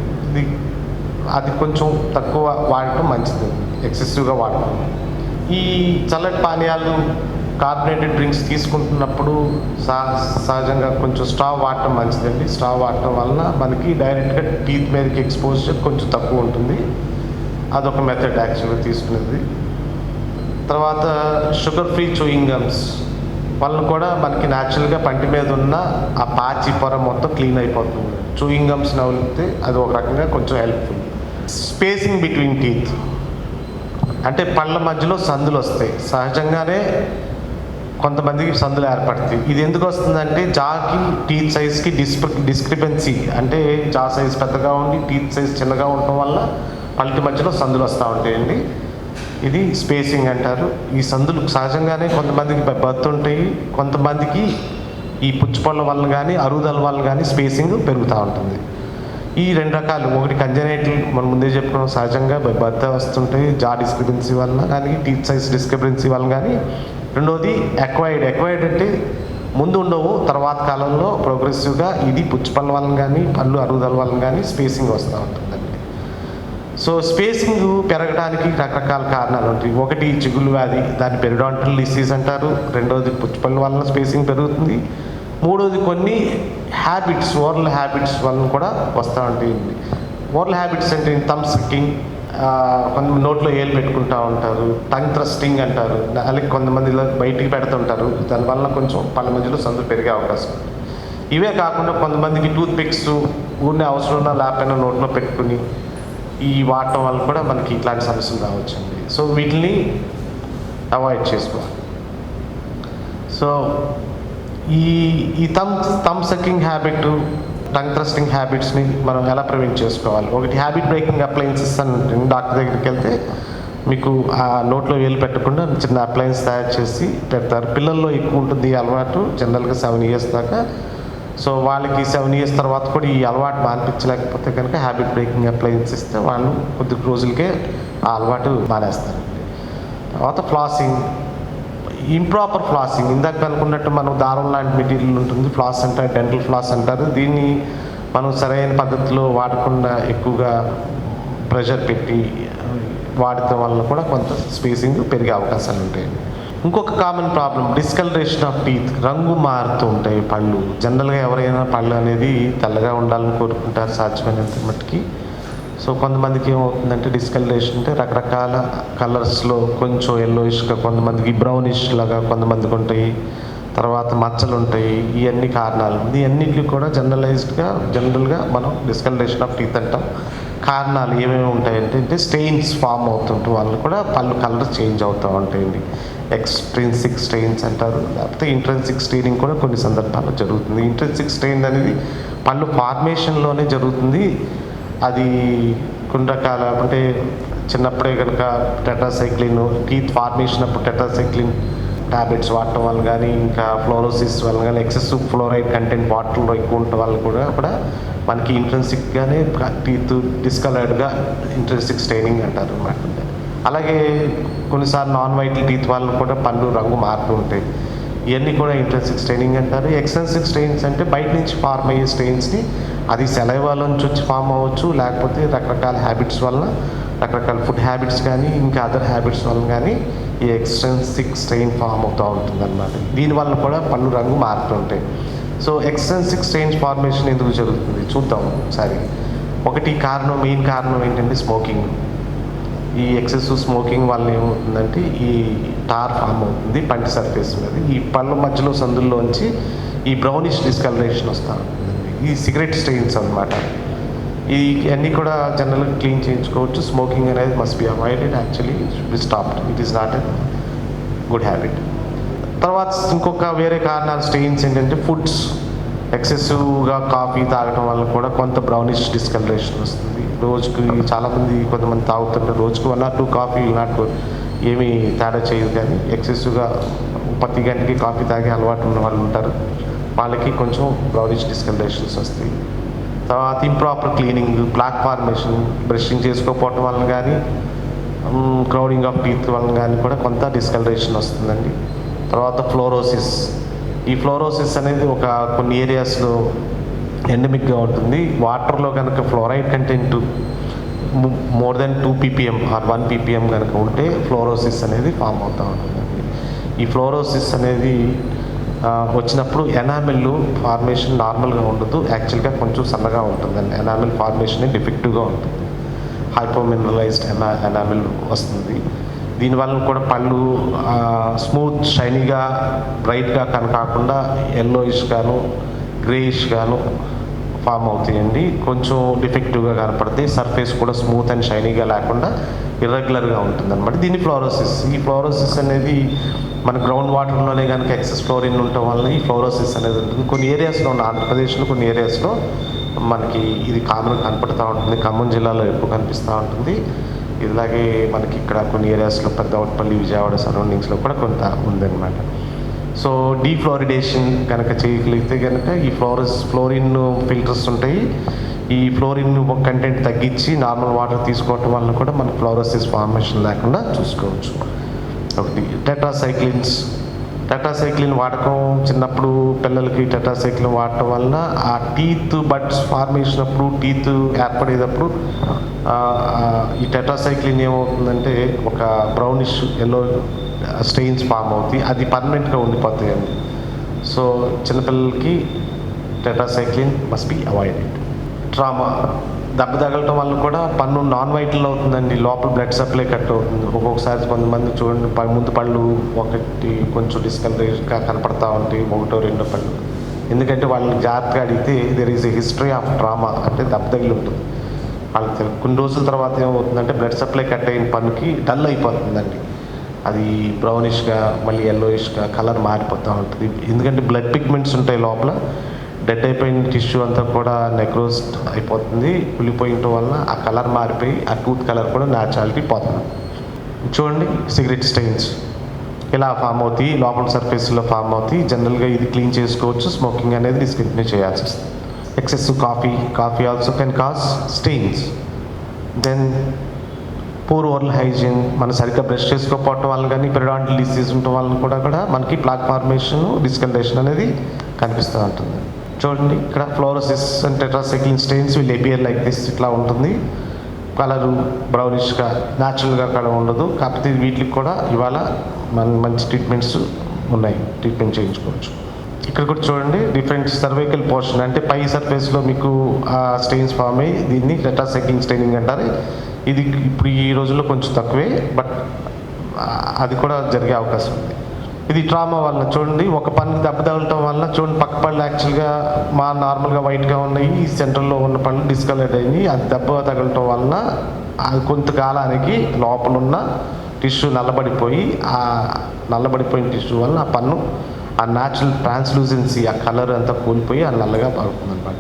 అది కొంచెం తక్కువ వాడటం మంచిది, ఎక్సెసివ్గా వాడటం. ఈ చల్లటి పానీయాలు, కార్బొనేటెడ్ డ్రింక్స్ తీసుకుంటున్నప్పుడు సహజంగా కొంచెం స్ట్రా వాడటం మంచిదండి. స్ట్రా వాడటం వలన మనకి డైరెక్ట్గా టీత్ మీదకి ఎక్స్పోజర్ కొంచెం తక్కువ ఉంటుంది. అదొక మెథడ్ యాక్చువల్గా తీసుకునేది. తర్వాత షుగర్ ఫ్రీ చూయింగ్ గమ్స్ వల్ల కూడా మనకి న్యాచురల్గా పంటి మీద ఉన్న ఆ పాచి పొర మొత్తం క్లీన్ అయిపోతుంది. చూయింగ్ గమ్స్ నవ్వులితే అది ఒక రకంగా కొంచెం హెల్ప్ఫుల్. Spacing between teeth. అంటే పళ్ళ మధ్యలో సందులు వస్తాయి. సహజంగానే కొంతమందికి సందులు ఏర్పడతాయి. ఇది ఎందుకు వస్తుందంటే జాకి టీత్ సైజ్కి డిస్క్రిపెన్సీ, అంటే జా సైజ్ పెద్దగా ఉండి టీత్ సైజ్ చిన్నగా ఉండటం వల్ల పళ్ళ మధ్యలో సందులు వస్తూ ఉంటాయండి. ఇది స్పేసింగ్ అంటారు. ఈ సందులు సహజంగానే కొంతమందికి బర్త్ ఉంటాయి, కొంతమందికి ఈ పుచ్చిపళ్ళ వల్ల కానీ అరుగుదల వల్ల కానీ స్పేసింగ్ పెరుగుతూ ఉంటుంది. ఈ 2 రకాలు. ఒకటి కంజనైటల్, మనం ముందే చెప్పుకున్నాం, సహజంగా బర్త్ వస్తుంటాయి జా డిస్క్రిపెన్సీ వల్ల కానీ, టీత్ సైజ్ డిస్క్రిపెన్సీ వల్ల కానీ. రెండోది ఎక్వైర్డ్ అంటే ముందు ఉండవు, తర్వాత కాలంలో ప్రోగ్రెసివ్గా ఇది పుచ్చిపళ్ళ వల్ల కానీ పళ్ళు అరుగుదల వల్ల కానీ స్పేసింగ్ వస్తూ ఉంటుందండి. సో స్పేసింగ్ పెరగడానికి రకరకాల కారణాలు ఉంటాయి. ఒకటి చిగుళ్ళు వ్యాధి, దాన్ని పెరిడాంటల్ డిసీజ్ అంటారు. రెండోది పుచ్చిపళ్ళ వలన స్పేసింగ్ పెరుగుతుంది. మూడోది కొన్ని హ్యాబిట్స్, ఓరల్ హ్యాబిట్స్ వలన కూడా వస్తూ ఉంటాయి. ఓరల్ హ్యాబిట్స్ అంటే థమ్ సకింగ్, కొంతమంది నోట్లో ఏలు పెట్టుకుంటూ ఉంటారు, టంగ్ థ్రస్టింగ్ అంటారు, అలాగే కొంతమంది బయటికి పెడుతుంటారు. దానివల్ల కొంచెం పళ్ళ మధ్యలో సందులు పెరిగే అవకాశం ఉంది. ఇవే కాకుండా కొంతమందికి టూత్ పిక్స్ ఊరినే అవసరం ఉన్న లేకపోయినా నోట్లో పెట్టుకుని ఈ వాడటం వల్ల కూడా మనకి ఇట్లాంటి సమస్యలు రావచ్చండి. సో వీటిని అవాయిడ్ చేసుకోవాలి. సో ఈ thumb sucking habit, tongue thrusting హ్యాబిట్స్ని మనం ఎలా ప్రివెంట్ చేసుకోవాలి? ఒకటి హ్యాబిట్ బ్రేకింగ్ అప్లయన్సెస్ అని డాక్టర్ దగ్గరికి వెళ్తే మీకు ఆ నోట్లో వేలు పెట్టకుండా చిన్న అప్లయన్స్ తయారు చేసి పెడతారు. పిల్లల్లో ఎక్కువ ఉంటుంది ఈ అలవాటు, జనరల్గా 7 years దాకా. సో వాళ్ళకి 7 years తర్వాత కూడా ఈ అలవాటు మానిపించలేకపోతే కనుక హ్యాబిట్ బ్రేకింగ్ అప్లయన్స్ ఇస్తే వాళ్ళు కొద్ది రోజులకే ఆ అలవాటు మానేస్తారండి. తర్వాత ఫ్లాసింగ్, ఇంప్రాపర్ ఫ్లాసింగ్. ఇందాక అనుకున్నట్టు మనం దారం లాంటి మెటీరియల్ ఉంటుంది, ఫ్లాస్ అంటారు, డెంటల్ ఫ్లాస్ అంటారు. దీన్ని మనం సరైన పద్ధతిలో వాడకుండా ఎక్కువగా ప్రెషర్ పెట్టి వాడటం వల్ల కూడా కొంత స్పేసింగ్ పెరిగే అవకాశాలు ఉంటాయండి. ఇంకొక common problem discolouration of teeth. రంగు మారుతూ ఉంటాయి పళ్ళు. జనరల్గా ఎవరైనా పళ్ళు అనేది తెల్లగా ఉండాలని కోరుకుంటారు సాధ్యమైనంత మట్టుకి. సో కొంతమందికి ఏమవుతుందంటే డిస్కలరేషన్ అంటే రకరకాల కలర్స్లో కొంచెం ఎల్లోయిష్గా, కొంతమందికి బ్రౌనిష్ లాగా కొంతమందికి ఉంటాయి, తర్వాత మచ్చలు ఉంటాయి. ఇవన్నీ కారణాలు. ఇవన్నిటికి కూడా జనరల్గా మనం డిస్కలరేషన్ ఆఫ్ టీత్ అంటాం. కారణాలు ఏమేమి ఉంటాయంటే స్టెయిన్స్ ఫామ్ అవుతుంటే వాళ్ళు కూడా పళ్ళు కలర్ చేంజ్ అవుతూ ఉంటాయండి. ఎక్స్ట్రిన్సిక్ స్టెయిన్స్ అంటారు, లేకపోతే ఇంట్రెన్సిక్ స్టెయినింగ్ కూడా కొన్ని సందర్భాల్లో జరుగుతుంది. ఇంట్రెన్సిక్ స్టెయిన్ అనేది పళ్ళు ఫార్మేషన్లోనే జరుగుతుంది. అది కొన్ని రకాల అంటే చిన్నప్పుడే కనుక టెట్రాసైక్లిన్ టీత్ ఫార్మేషన్ అప్పుడు టెట్రాసైక్లిన్ టాబ్లెట్స్ వాడటం వల్ల కానీ, ఇంకా ఫ్లోరోసిస్ వల్ల కానీ, ఎక్సెసివ్ ఫ్లోరైడ్ కంటెంట్ వాటర్లో ఎక్కువ ఉండటం వల్ల కూడా మనకి ఇంట్రెన్సిక్గానే టీత్ డిస్కలర్డ్గా ఇంట్రెన్సిక్ స్టెయినింగ్ అంటారు అన్నమాట. అలాగే కొన్నిసార్లు నాన్ వైట్ టీత్ వాళ్ళని కూడా పళ్ళు రంగు మారుతూ ఉంటాయి. ఇవన్నీ కూడా ఇంట్రెన్సిక్ స్టెయినింగ్ అంటారు. ఎక్స్టెన్సిక్ స్టెయిన్స్ అంటే బయట నుంచి ఫార్మ్ అయ్యే స్టెయిన్స్ని, అది సెలైవా నుంచి వచ్చి ఫామ్ అవ్వచ్చు, లేకపోతే రకరకాల హ్యాబిట్స్ వలన, రకరకాల ఫుడ్ హ్యాబిట్స్ కానీ, ఇంకా అదర్ హ్యాబిట్స్ వలన కానీ ఈ ఎక్స్టెన్సిక్ స్టెయిన్ ఫామ్ అవుతూ ఉంటుంది అన్నమాట. దీనివల్ల కూడా పళ్ళు రంగు మారుతుంటాయి. సో ఎక్స్టెన్సిక్ స్టెయిన్స్ ఫార్మేషన్ ఎందుకు జరుగుతుంది చూద్దాం ఒకసారి. ఒకటి కారణం, మెయిన్ కారణం ఏంటంటే స్మోకింగ్. ఈ ఎక్సెసివ్ స్మోకింగ్ వల్ల ఏమవుతుందంటే ఈ టార్ ఫామ్ అవుతుంది పంటి సర్ఫేస్ మీద. ఈ పళ్ళ మధ్యలో సందుల్లోంచి ఈ బ్రౌనిష్ డిస్కలరేషన్ వస్తూ ఉంటుందండి. ఈ సిగరెట్ స్టెయిన్స్ అన్నమాట. ఇవన్నీ కూడా జనరల్గా క్లీన్ చేయించుకోవచ్చు. స్మోకింగ్ అనేది must be avoided. Actually should be stopped. It is not a good habit. తర్వాత ఇంకొక వేరే కారణాలు స్టెయిన్స్ ఏంటంటే ఫుడ్స్. ఎక్సెసివ్గా కాఫీ తాగడం వల్ల కూడా కొంత బ్రౌనిష్ డిస్కలరేషన్ వస్తుంది. రోజుకి చాలామంది, కొంతమంది తాగుతుంటే రోజుకు 1 or 2 కాఫీ నాకు ఏమీ తేడా చేయదు, కానీ ఎక్సెసివ్గా 10 గంటకి కాఫీ తాగే అలవాటు ఉన్న వాళ్ళు ఉంటారు. వాళ్ళకి కొంచెం బ్రౌనిష్ డిస్కలరేషన్స్ వస్తాయి. తర్వాత improper cleaning, plaque formation, brushing చేసుకోకపోవటం వలన కానీ, క్రౌడింగ్ ఆఫ్ టీత్ వలన కానీ కూడా కొంత డిస్కలరేషన్ వస్తుందండి. తర్వాత ఫ్లోరోసిస్. ఈ ఫ్లోరోసిస్ అనేది కొన్ని ఏరియాస్లో ఎండమిక్గా ఉంటుంది. వాటర్లో కనుక fluoride content more than 2 ppm or 1 ppm కనుక ఉంటే ఫ్లోరోసిస్ అనేది ఫామ్ అవుతూ ఉంటుందండి. ఈ ఫ్లోరోసిస్ అనేది వచ్చినప్పుడు ఎనామిల్ ఫార్మేషన్ నార్మల్గా ఉండదు, యాక్చువల్గా కొంచెం సన్నగా ఉంటుందండి. ఎనామిల్ ఫార్మేషన్ డిఫెక్టివ్గా ఉంటుంది. హైపోమినరలైజ్డ్ ఎనామిల్ వస్తుంది. దీనివల్ల కూడా పళ్ళు స్మూత్, షైనీగా, బ్రైట్గా కాకుండా ఎల్లోయిష్ గాను, గ్రేయిష్ గాను ఫామ్ అవుతాయండి. కొంచెం డిఫెక్టివ్గా కనపడతాయి. సర్ఫేస్ కూడా స్మూత్ అండ్ షైనీగా లేకుండా ఇర్రెగ్యులర్గా ఉంటుంది అనమాట. దీని ఫ్లోరోసిస్. ఈ ఫ్లోరోసిస్ అనేది మన గ్రౌండ్ వాటర్లోనే కనుక ఎక్సెస్ ఫ్లోరిన్ ఉండటం వల్ల ఈ ఫ్లోరోసిస్ అనేది ఉంటుంది. కొన్ని ఏరియాస్లో ఉన్న ఆంధ్రప్రదేశ్లో కొన్ని ఏరియాస్లో మనకి ఇది కామన్గా కనపడుతూ ఉంటుంది. ఖమ్మం జిల్లాలో ఎక్కువ కనిపిస్తూ ఉంటుంది. ఇలాగే మనకి ఇక్కడ కొన్ని ఏరియాస్లో పెద్దవట్పల్లి, విజయవాడ సరౌండింగ్స్లో కూడా కొంత ఉందన్నమాట. సో డీఫ్లోరిడేషన్ కనుక చేయగలిగితే కనుక ఈ ఫ్లోరిన్ ఫిల్టర్స్ ఉంటాయి. ఈ ఫ్లోరిన్ కంటెంట్ తగ్గించి నార్మల్ వాటర్ తీసుకోవటం వల్ల కూడా మనకు ఫ్లోరోసిస్ ఫార్మేషన్ లేకుండా చూసుకోవచ్చు. ఒకటి టెట్రాసైక్లిన్ వాడకం. చిన్నప్పుడు పిల్లలకి టెట్రాసైక్లిన్ వాడటం వలన ఆ టీత్ బడ్స్ ఫార్మేషన్ అప్పుడు, టీత్ ఏర్పడేటప్పుడు ఈ టెట్రాసైక్లిన్ ఏమవుతుందంటే ఒక బ్రౌనిష్ ఎల్లో స్టెయిన్స్ ఫామ్ అవుతాయి. అది పర్మనెంట్గా ఉండిపోతాయండి. సో చిన్నపిల్లలకి tetracycline must be avoided. Trauma. దెబ్బ తగలటం వల్ల కూడా పన్ను నాన్ వైట్లో అవుతుందండి. లోపల బ్లడ్ సప్లై కట్ అవుతుంది. ఒక్కొక్కసారి కొంతమంది చూడండి, ముందు పళ్ళు ఒకటి కొంచెం డిస్కలరేషన్గా కనపడతా ఉంటాయి, 1-2 పళ్ళు. ఎందుకంటే వాళ్ళని జాగ్రత్తగా అడిగితే there is a history of trauma, అంటే దెబ్బ తగిలి ఉంటుంది. వాళ్ళకి కొన్ని రోజుల తర్వాత ఏమవుతుందంటే బ్లడ్ సప్లై కట్ అయిన పన్నుకి డల్ అయిపోతుందండి. అది బ్రౌనిష్గా, మళ్ళీ ఎల్లోయిష్గా కలర్ మారిపోతూ ఉంటుంది. ఎందుకంటే బ్లడ్ పిగ్మెంట్స్ ఉంటాయి లోపల. డెడ్ అయిపోయిన టిష్యూ అంతా కూడా నెక్రోజ్ అయిపోతుంది. కులిపోయటం వల్ల ఆ కలర్ మారిపోయి ఆ టూత్ కలర్ కూడా న్యాచురాలిటీ పోతుంది. చూడండి, సిగరెట్ స్టెయిన్స్ ఇలా ఫామ్ అవుతాయి, లోపల సర్ఫేస్లో ఫామ్ అవుతాయి. జనరల్గా ఇది క్లీన్ చేసుకోవచ్చు. స్మోకింగ్ అనేది డిస్కంటిన్యూ చేయాల్సి వస్తుంది. Excessive coffee also can cause stains. Then poor oral hygiene. మనం సరిగ్గా బ్రష్ చేసుకోకపోవటం వల్ల కానీ, పెరిడాంటల్ డిసీజ్ ఉండటం వల్ల కూడా మనకి ప్లాక్ ఫార్మేషన్, డిస్కలరేషన్ అనేది కనిపిస్తూ ఉంటుంది. చూడండి, ఇక్కడ fluorosis and tetracycline stains will appear like this. ఇట్లా ఉంటుంది. కలరు బ్రౌనిష్గా, న్యాచురల్గా కలర్ ఉండదు. కాకపోతే వీటికి కూడా ఇవాళ మంచి ట్రీట్మెంట్స్ ఉన్నాయి, ట్రీట్మెంట్ చేయించుకోవచ్చు. ఇక్కడ కూడా చూడండి, డిఫరెంట్ సర్వైకల్ పోర్షన్, అంటే పై సర్ఫేస్లో మీకు ఆ స్టెయిన్స్ ఫామ్ అయ్యి దీన్ని టెట్రాసైక్లిన్ స్టెయినింగ్ అంటారు. ఇది ఇప్పుడు ఈ రోజుల్లో కొంచెం తక్కువే, బట్ అది కూడా జరిగే అవకాశం ఉంది. ఇది ట్రామా వల్ల. చూడండి, ఒక పన్ను దెబ్బ తగలటం వల్ల చూడండి, పక్క పళ్ళు యాక్చువల్గా నార్మల్గా వైట్గా ఉన్నాయి, సెంటర్లో ఉన్న పళ్ళు డిస్కలర్ అయ్యి, అది దెబ్బ తగలటం వలన అది కొంతకాలానికి లోపల ఉన్న టిష్యూ నల్లబడిపోయి, ఆ నల్లబడిపోయిన టిష్యూ వల్ల ఆ పన్ను ఆ న్యాచురల్ ట్రాన్స్లూజెన్సీ, ఆ కలర్ అంతా కోల్పోయి ఆ నల్లగా పడుతుంది అనమాట.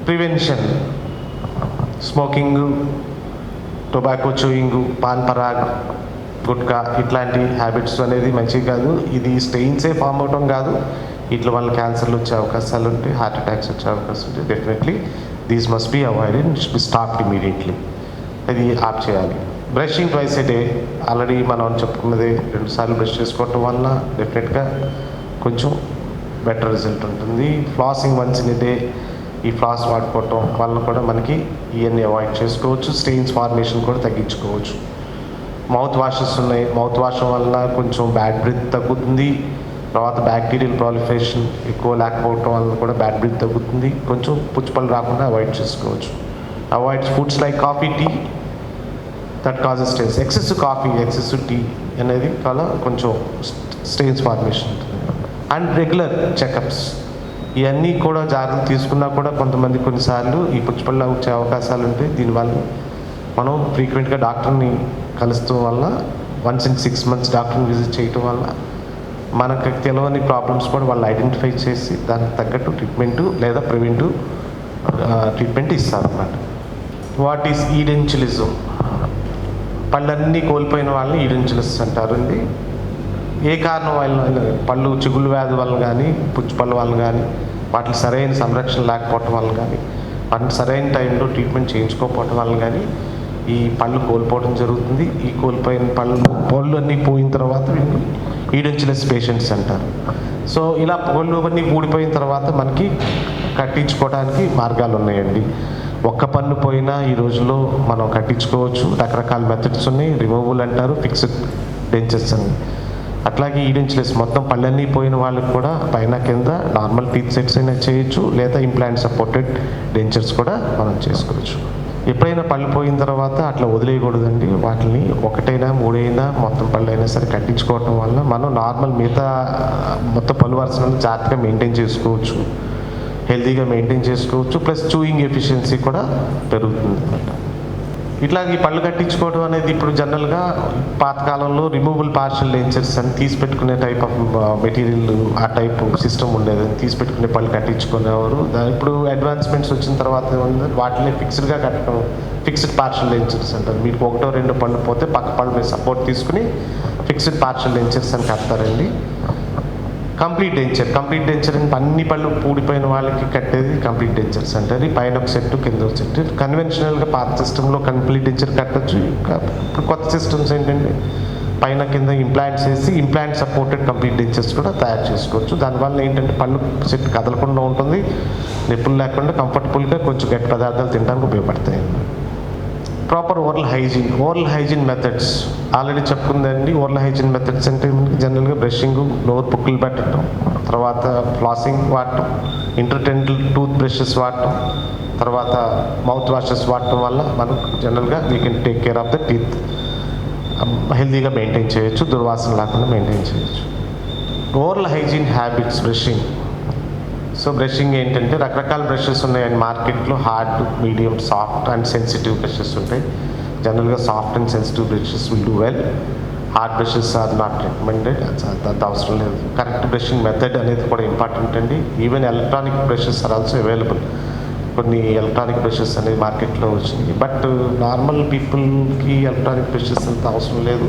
Prevention. Smoking tobacco chewing, pan Parag, gutka ఇట్లాంటి హ్యాబిట్స్ అనేది మంచివి కాదు. ఇది స్టెయిన్సే ఫామ్ అవటం కాదు, ఇట్లా వల్ల క్యాన్సర్లు వచ్చే అవకాశాలు ఉంటాయి, హార్ట్ అటాక్స్ వచ్చే అవకాశం ఉంటాయి. Definitely these must be avoided, should be stopped immediately. అది ఆప్ చేయాలి. Brushing twice a day, already మనం చెప్పుకున్నది 2 సార్లు బ్రష్ చేసుకోవటం వల్ల డెఫినెట్గా కొంచెం బెటర్ రిజల్ట్ ఉంటుంది. Flossing once in a day, ఈ ఫ్లాస్ వాడుకోవటం వల్ల కూడా మనకి ఇవన్నీ అవాయిడ్ చేసుకోవచ్చు. స్టెయిన్స్ ఫార్మేషన్ కూడా తగ్గించుకోవచ్చు. మౌత్ వాషెస్ ఉన్నాయి, మౌత్ వాష్ వల్ల కొంచెం బ్యాడ్ బ్రీత్ తగ్గుతుంది. తర్వాత బ్యాక్టీరియల్ ప్రాలిఫరేషన్ ఎక్కువ లేకపోవటం వల్ల కూడా బ్యాడ్ బ్రీత్ తగ్గుతుంది. కొంచెం పుచ్చిపళ్ళు రాకుండా అవాయిడ్ చేసుకోవచ్చు. Avoid foods like coffee, tea that causes stains. Excessive coffee, excessive tea అనేది వల్ల కొంచెం స్టెయిన్స్ ఫార్మేషన్ ఉంటుంది. అండ్ రెగ్యులర్ చెకప్స్, ఇవన్నీ కూడా జాగ్రత్త తీసుకున్నా కూడా కొంతమంది కొన్నిసార్లు ఈ పుచ్చిపళ్ళు వచ్చే అవకాశాలు ఉంటాయి. దీనివల్ల మనం ఫ్రీక్వెంట్గా డాక్టర్ని కలుస్తాం వల్ల, వన్స్ ఇన్ 6 months డాక్టర్ని విజిట్ చేయటం వల్ల మనకు తెలియని ప్రాబ్లమ్స్ కూడా వాళ్ళు ఐడెంటిఫై చేసి దానికి తగ్గట్టు ట్రీట్మెంటు లేదా ప్రివెంటివ్ ట్రీట్మెంట్ ఇస్తారన్నమాట. What is edentulism? పళ్ళన్నీ కోల్పోయిన వాళ్ళని ఈడెన్చులిస్ అంటారండి. ఏ కారణం వల్ల, పళ్ళు చిగుళ్ళు వ్యాధి వల్ల కానీ, పుచ్చిపళ్ళ వల్ల కానీ, వాటికి సరైన సంరక్షణ లేకపోవటం వల్ల కానీ, వాటిని సరైన టైంలో ట్రీట్మెంట్ చేయించుకోకపోవటం వల్ల కానీ ఈ పళ్ళు కోల్పోవడం జరుగుతుంది. ఈ కోల్పోయిన పళ్ళు అన్నీ పోయిన తర్వాత వీళ్ళు ఈడెన్చులస్ పేషెంట్స్ అంటారు. సో ఇలా పళ్ళు అన్నీ ఊడిపోయిన తర్వాత మనకి కట్టించుకోవడానికి మార్గాలు ఉన్నాయండి. ఒక్క పన్ను పోయినా ఈ రోజుల్లో మనం కట్టించుకోవచ్చు. రకరకాల మెథడ్స్ ఉన్నాయి. రిమూవల్ అంటారు, ఫిక్స్డ్ డెంచర్స్ అని. అట్లాగే ఈడెన్చులస్ మొత్తం పళ్ళన్నీ పోయిన వాళ్ళకి కూడా పైన కింద నార్మల్ టీత్ సెట్స్ అయినా చేయొచ్చు, లేదా ఇంప్లాంట్ సపోర్టెడ్ డెంచర్స్ కూడా మనం చేసుకోవచ్చు. ఎప్పుడైనా పళ్ళు పోయిన తర్వాత అట్లా వదిలేయకూడదండి. వాటిని 1 అయినా 3 అయినా మొత్తం పళ్ళు అయినా సరే కట్టించుకోవటం వల్ల మనం నార్మల్ మిగతా మొత్తం పళ్ళు వరుసలను జాగ్రత్తగా మెయింటైన్ చేసుకోవచ్చు, హెల్తీగా మెయింటైన్ చేసుకోవచ్చు. ప్లస్ చూయింగ్ ఎఫిషియన్సీ కూడా పెరుగుతుంది అన్నమాట. ఇట్లాగ ఈ పళ్ళు కట్టించుకోవడం అనేది ఇప్పుడు జనరల్గా పాతకాలంలో రిమూవబుల్ పార్షియల్ డెంచర్స్ అని తీసి పెట్టుకునే టైప్ ఆఫ్ మెటీరియల్, ఆ టైప్ సిస్టమ్ ఉండేది. తీసి పెట్టుకునే పళ్ళు కట్టించుకునేవారు. ఇప్పుడు అడ్వాన్స్మెంట్స్ వచ్చిన తర్వాత వాటిని ఫిక్స్డ్గా కట్టడం, ఫిక్స్డ్ పార్షియల్ డెంచర్స్ అంటారు. మీకు 1-2 పళ్ళు పోతే పక్క పళ్ళు మీద సపోర్ట్ తీసుకుని ఫిక్స్డ్ పార్షియల్ డెంచర్స్ అని కడతారండి. కంప్లీట్ డెంచర్ అంటే అన్ని పళ్ళు పూడిపోయిన వాళ్ళకి కట్టేది కంప్లీట్ డెంచర్స్ అంటారు. పైన ఒక సెట్, కింద ఒక సెట్. కన్వెన్షనల్గా పాత సిస్టంలో కంప్లీట్ డెంచర్ కట్టచ్చు. ఇంకా ఇప్పుడు కొత్త సిస్టమ్స్ ఏంటంటే పైన కింద ఇంప్లాంట్స్ వేసి ఇంప్లాంట్ సపోర్టెడ్ కంప్లీట్ డెంచర్స్ కూడా తయారు చేసుకోవచ్చు. దానివల్ల ఏంటంటే పళ్ళు సెట్ కదలకుండా ఉంటుంది, నొప్పులు లేకుండా కంఫర్టబుల్గా కొంచెం గట్టి పదార్థాలు తినడానికి ఉపయోగపడతాయి. Proper oral hygiene methods already చెప్పుకుందండి. ఓరల్ హైజీన్ మెథడ్స్ అంటే జనరల్గా బ్రషింగ్, నోరు పుక్కులు పెట్టడం, తర్వాత ఫ్లాసింగ్ వాడటం, ఇంటర్డెంటల్ టూత్ బ్రషెస్ వాడటం, తర్వాత మౌత్ వాషెస్ వాడటం వల్ల మనం జనరల్గా we can take care of the teeth. హెల్తీగా మెయింటైన్ చేయొచ్చు, దుర్వాసన లేకుండా మెయింటైన్ చేయొచ్చు. ఓరల్ హైజీన్ హ్యాబిట్స్, బ్రషింగ్ ఏంటంటే రకరకాల బ్రషెస్ ఉన్నాయండి మార్కెట్లో. Hard, medium, soft and sensitive brushes ఉంటాయి. జనరల్గా soft and sensitive brushes will do well. Hard brushes are not recommended, అంత అవసరం లేదు. కరెక్ట్ బ్రషింగ్ మెథడ్ అనేది కూడా ఇంపార్టెంట్ అండి. Even electronic brushes are also available. కొన్ని ఎలక్ట్రానిక్ బ్రషెస్ అనేది మార్కెట్లో వచ్చినాయి. బట్ నార్మల్ పీపుల్కి ఎలక్ట్రానిక్ బ్రషెస్ అంత అవసరం లేదు.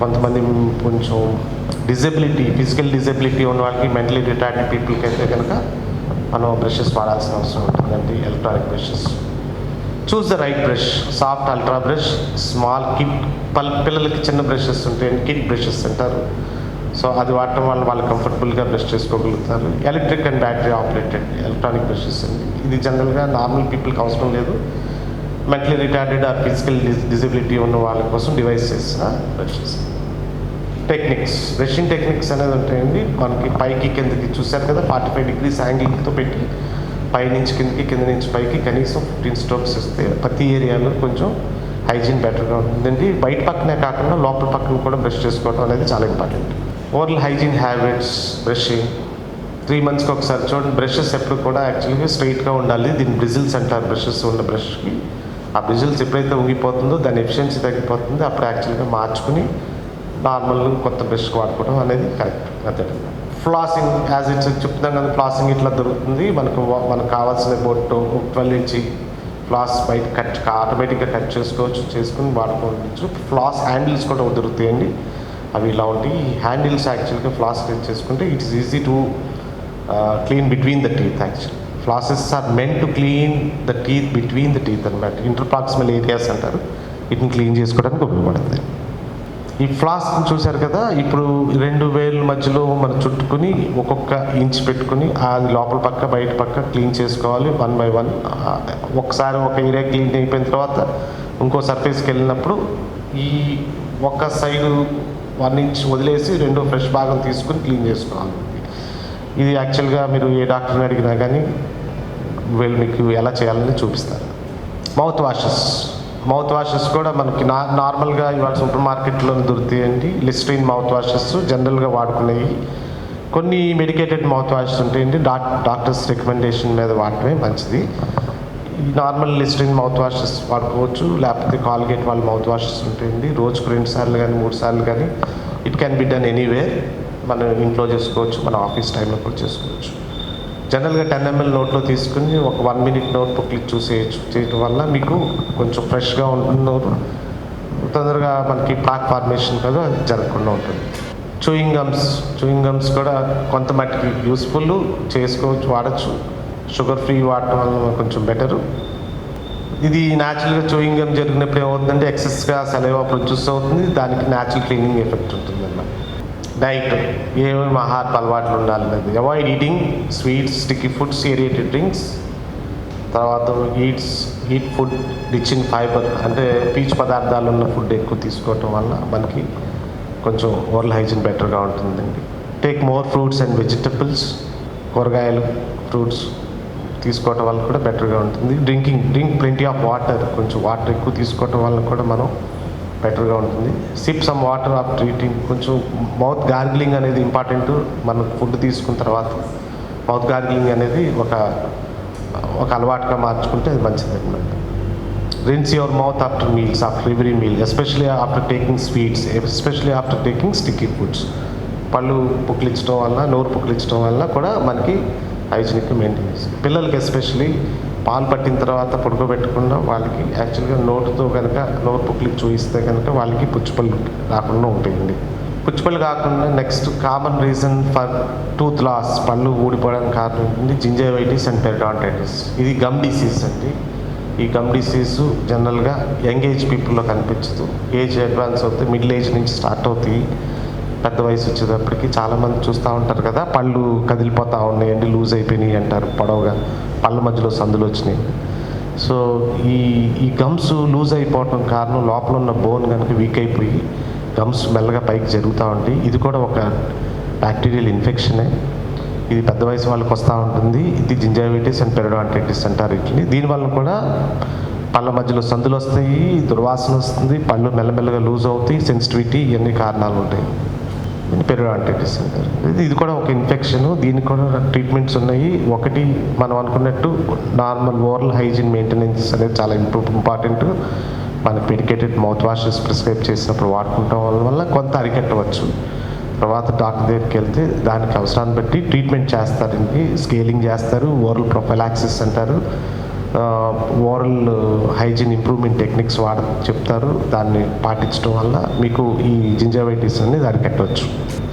కొంతమంది కొంచెం ఫిజికల్ డిజబిలిటీ ఉన్న వాళ్ళకి, మెంటలీ రిటార్డెడ్ పీపుల్కి అయితే కనుక మనం బ్రషెస్ వాడాల్సిన అవసరం ఉంటుందండి, electronic brushes. Choose the right brush. Soft ultra brush, small kid, పిల్లలకి చిన్న బ్రషెస్ ఉంటాయి, కిడ్ బ్రషెస్ అంటారు. సో అది వాడటం వల్ల వాళ్ళు కంఫర్టబుల్గా బ్రష్ చేసుకోగలుగుతారు. Electric and battery operated electronic brushes అండి. ఇది జనరల్గా నార్మల్ పీపుల్కి అవసరం లేదు. Mentally retarded or physical disability ఉన్న వాళ్ళ కోసం డివైస్ చేసిన బ్రషెస్. బ్రషింగ్ టెక్నిక్స్ అనేది ఉంటాయండి. మనకి పైకి కిందకి చూశారు కదా, 45 degrees యాంగిల్తో పెట్టి పైనుంచి కిందకి, కింద నుంచి పైకి కనీసం 15 strokes ఇస్తే ప్రతి ఏరియాలో కొంచెం హైజీన్ బెటర్గా ఉంటుందండి. బయట పక్కనే కాకుండా లోపల పక్కన కూడా బ్రష్ చేసుకోవడం అనేది చాలా important. Oral hygiene habits, brushing 3 monthsకి ఒకసారి చూడండి. బ్రషెస్ ఎప్పుడు కూడా యాక్చువల్గా స్ట్రైట్గా ఉండాలి. దీన్ని బ్రిజిల్స్ అంటారు. బ్రషెస్ ఉన్న బ్రష్కి ఆ బ్రిజిల్స్ ఎప్పుడైతే ఉంగిపోతుందో దాని ఎఫిషియన్సీ తగ్గిపోతుందో అప్పుడు యాక్చువల్గా మార్చుకుని నార్మల్ కొత్త బ్రష్ వాడుకోవడం అనేది కరెక్ట్ మెథడ్. ఫ్లాసింగ్ చెప్తున్నాం కదా, ఫ్లాసింగ్ ఇట్లా దొరుకుతుంది మనకు కావాల్సిన బొట్టు 12 inch ఫ్లాస్ బయట ఆటోమేటిక్గా కట్ చేసుకుని వాడుకోవచ్చు. ఫ్లాస్ హ్యాండిల్స్ కూడా దొరుకుతాయండి, అవి ఇలా ఉంటాయి. ఈ హ్యాండిల్స్ యాక్చువల్గా ఫ్లాస్ కట్ చేసుకుంటే it is easy to clean between the teeth. Actually flosses are meant to clean the teeth between the teeth అనమాట. ఇంటర్ప్రాక్సిమల్ ఏరియాస్ అంటారు, వీటిని క్లీన్ చేసుకోవడానికి ఉపయోగపడుతుంది. ఈ ఫ్లాస్ చూశారు కదా, ఇప్పుడు 2 వేల మధ్యలో మనం చుట్టుకుని ఒక్కొక్క ఇంచ్ పెట్టుకుని అది లోపల పక్క బయట పక్క క్లీన్ చేసుకోవాలి 1 by 1. ఒకసారి ఒక ఏరియా క్లీన్ అయిపోయిన తర్వాత ఇంకో సర్ఫేస్కి వెళ్ళినప్పుడు ఈ ఒక్క సైడు 1 ఇంచ్ వదిలేసి రెండో ఫ్రెష్ భాగం తీసుకుని క్లీన్ చేసుకోవాలి. ఇది యాక్చువల్గా మీరు ఏ డాక్టర్ని అడిగినా కానీ వీళ్ళు మీకు ఎలా చేయాలని చూపిస్తారు. మౌత్ వాషెస్ కూడా మనకి నార్మల్గా ఇవాళ సూపర్ మార్కెట్లో దొరుకుతాయండి. లిస్ట్రీన్ మౌత్ వాషెస్ జనరల్గా వాడుకునేవి. కొన్ని మెడికేటెడ్ మౌత్ వాషెస్ ఉంటాయండి, డాక్టర్స్ రికమెండేషన్ మీద వాడటమే మంచిది. ఈ నార్మల్ లిస్ట్రీన్ మౌత్ వాషెస్ వాడుకోవచ్చు, లేకపోతే కాల్గేట్ వాళ్ళ మౌత్ వాషెస్ ఉంటాయండి. రోజుకు 2 సార్లు కానీ 3 సార్లు కానీ it can be done anywhere. మనం ఇంట్లో చేసుకోవచ్చు, మన ఆఫీస్ టైంలో కూడా చేసుకోవచ్చు. జనరల్గా 10 ml నోట్లో తీసుకుని ఒక 1 minute నోట్ క్లిక్ చేయడం వల్ల మీకు కొంచెం ఫ్రెష్గా ఉంటుంది, తొందరగా మనకి ప్లాక్ ఫార్మేషన్ కదా జరగకుండా ఉంటుంది. చూయింగ్ గమ్స్ కూడా కొంత మట్టికి యూస్ఫుల్, చేసుకోవచ్చు, వాడచ్చు. షుగర్ ఫ్రీ వాడటం వల్ల కొంచెం బెటరు. ఇది న్యాచురల్గా చూయింగ్ గమ్ జరిగినప్పుడు ఏమవుతుందంటే ఎక్సెస్గా సలైవా ప్రొడ్యూస్ అవుతుంది, దానికి న్యాచురల్ క్లీనింగ్ ఎఫెక్ట్ ఉంటుంది అన్నమాట. డైట్ ఏమేమి ఆహారపు అలవాట్లు ఉండాలనేది, avoid eating sweets, sticky foods, aerated drinks. తర్వాత eat food rich in fibre, అంటే పీచు పదార్థాలు ఉన్న ఫుడ్ ఎక్కువ తీసుకోవటం వల్ల మనకి కొంచెం ఓరల్ హైజీన్ బెటర్గా ఉంటుందండి. Take more fruits and vegetables, కూరగాయలు ఫ్రూట్స్ తీసుకోవటం వల్ల కూడా బెటర్గా ఉంటుంది. డ్రింక్ ప్లెంటీ ఆఫ్ వాటర్, కొంచెం వాటర్ ఎక్కువ తీసుకోవటం వల్ల కూడా మనం బెటర్గా ఉంటుంది. SIP some water after eating. కొంచెం మౌత్ గార్గిలింగ్ అనేది ఇంపార్టెంట్. మనం ఫుడ్ తీసుకున్న తర్వాత మౌత్ గార్గిలింగ్ అనేది ఒక అలవాటుగా మార్చుకుంటే అది మంచిది అనమాట. Rinse your mouth after meals, after every meal, especially after taking sweets, especially after taking sticky foods. పళ్ళు పుక్కిలించడం వల్ల, నోరు పుక్కిలించడం వల్ల కూడా మనకి హైజీనిక్ మెయింటైన్ చేస్తుంది. పిల్లలకి ఎస్పెషలీ పాలు పట్టిన తర్వాత పడుకోబెట్టకుండా వాళ్ళకి యాక్చువల్గా నోటుతో కనుక నోరు పుక్కిలించి చూయిస్తే కనుక వాళ్ళకి పుచ్చిపళ్ళు రాకుండా ఉంటాయండి. పుచ్చిపళ్ళు కాకుండా next common reason for tooth loss, పళ్ళు ఊడిపోవడానికి కారణం ఏంటంటే జింజైవైటిస్ అండ్ పెరిడాంటైటిస్. ఇది గమ్ డిసీజ్ అండి. ఈ గమ్ డిసీజ్ జనరల్గా యంగ్ ఏజ్ పీపుల్లో కనిపించదు, ఏజ్ అడ్వాన్స్ అవుతుంది, మిడిల్ ఏజ్ నుంచి స్టార్ట్ అవుతాయి. పెద్ద వయసు వచ్చేటప్పటికి చాలామంది చూస్తూ ఉంటారు కదా, పళ్ళు కదిలిపోతూ ఉన్నాయండి, లూజ్ అయిపోయినాయి అంటారు, పొడవుగా పళ్ళ మధ్యలో సందులు వచ్చినాయి. సో ఈ గమ్స్ లూజ్ అయిపోవటం కారణం లోపల ఉన్న బోన్ కనుక వీక్ అయిపోయి గమ్స్ మెల్లగా పైకి జరుగుతూ ఉంటాయి. ఇది కూడా ఒక బ్యాక్టీరియల్ ఇన్ఫెక్షనే. ఇది పెద్ద వయసు వాళ్ళకి వస్తూ ఉంటుంది. ఇది జింజైవిటిస్ అండ్ పెరిడాంటైటిస్ అంటారు వీటిని. దీనివల్ల కూడా పళ్ళ మధ్యలో సందులు వస్తాయి, దుర్వాసన వస్తుంది, పళ్ళు మెల్లమెల్లగా లూజ్ అవుతాయి, సెన్సిటివిటీ, ఇవన్నీ కారణాలు ఉంటాయి. పెరిడాంటైటిస్ అంటారు. ఇది కూడా ఒక ఇన్ఫెక్షన్. దీనికి కూడా ట్రీట్మెంట్స్ ఉన్నాయి. ఒకటి మనం అనుకున్నట్టు నార్మల్ ఓరల్ హైజీన్ మెయింటెనెన్స్ అనేది చాలా ఇంపార్టెంట్. మనకి మెడికేటెడ్ మౌత్ వాషెస్ ప్రిస్క్రైబ్ చేసినప్పుడు వాడుకుంటాం వల్ల కొంత అరికట్టవచ్చు. తర్వాత డాక్టర్ దగ్గరికి వెళ్తే దానికి అవసరాన్ని బట్టి ట్రీట్మెంట్ చేస్తారండి. స్కేలింగ్ చేస్తారు, ఓరల్ ప్రొఫైలాక్సిస్ అంటారు, ఓరల్ హైజీన్ ఇంప్రూవ్మెంట్ టెక్నిక్స్ చెప్తారు. దాన్ని పాటించడం వల్ల మీకు ఈ జింజైవైటిస్ అనేది అరికట్టవచ్చు.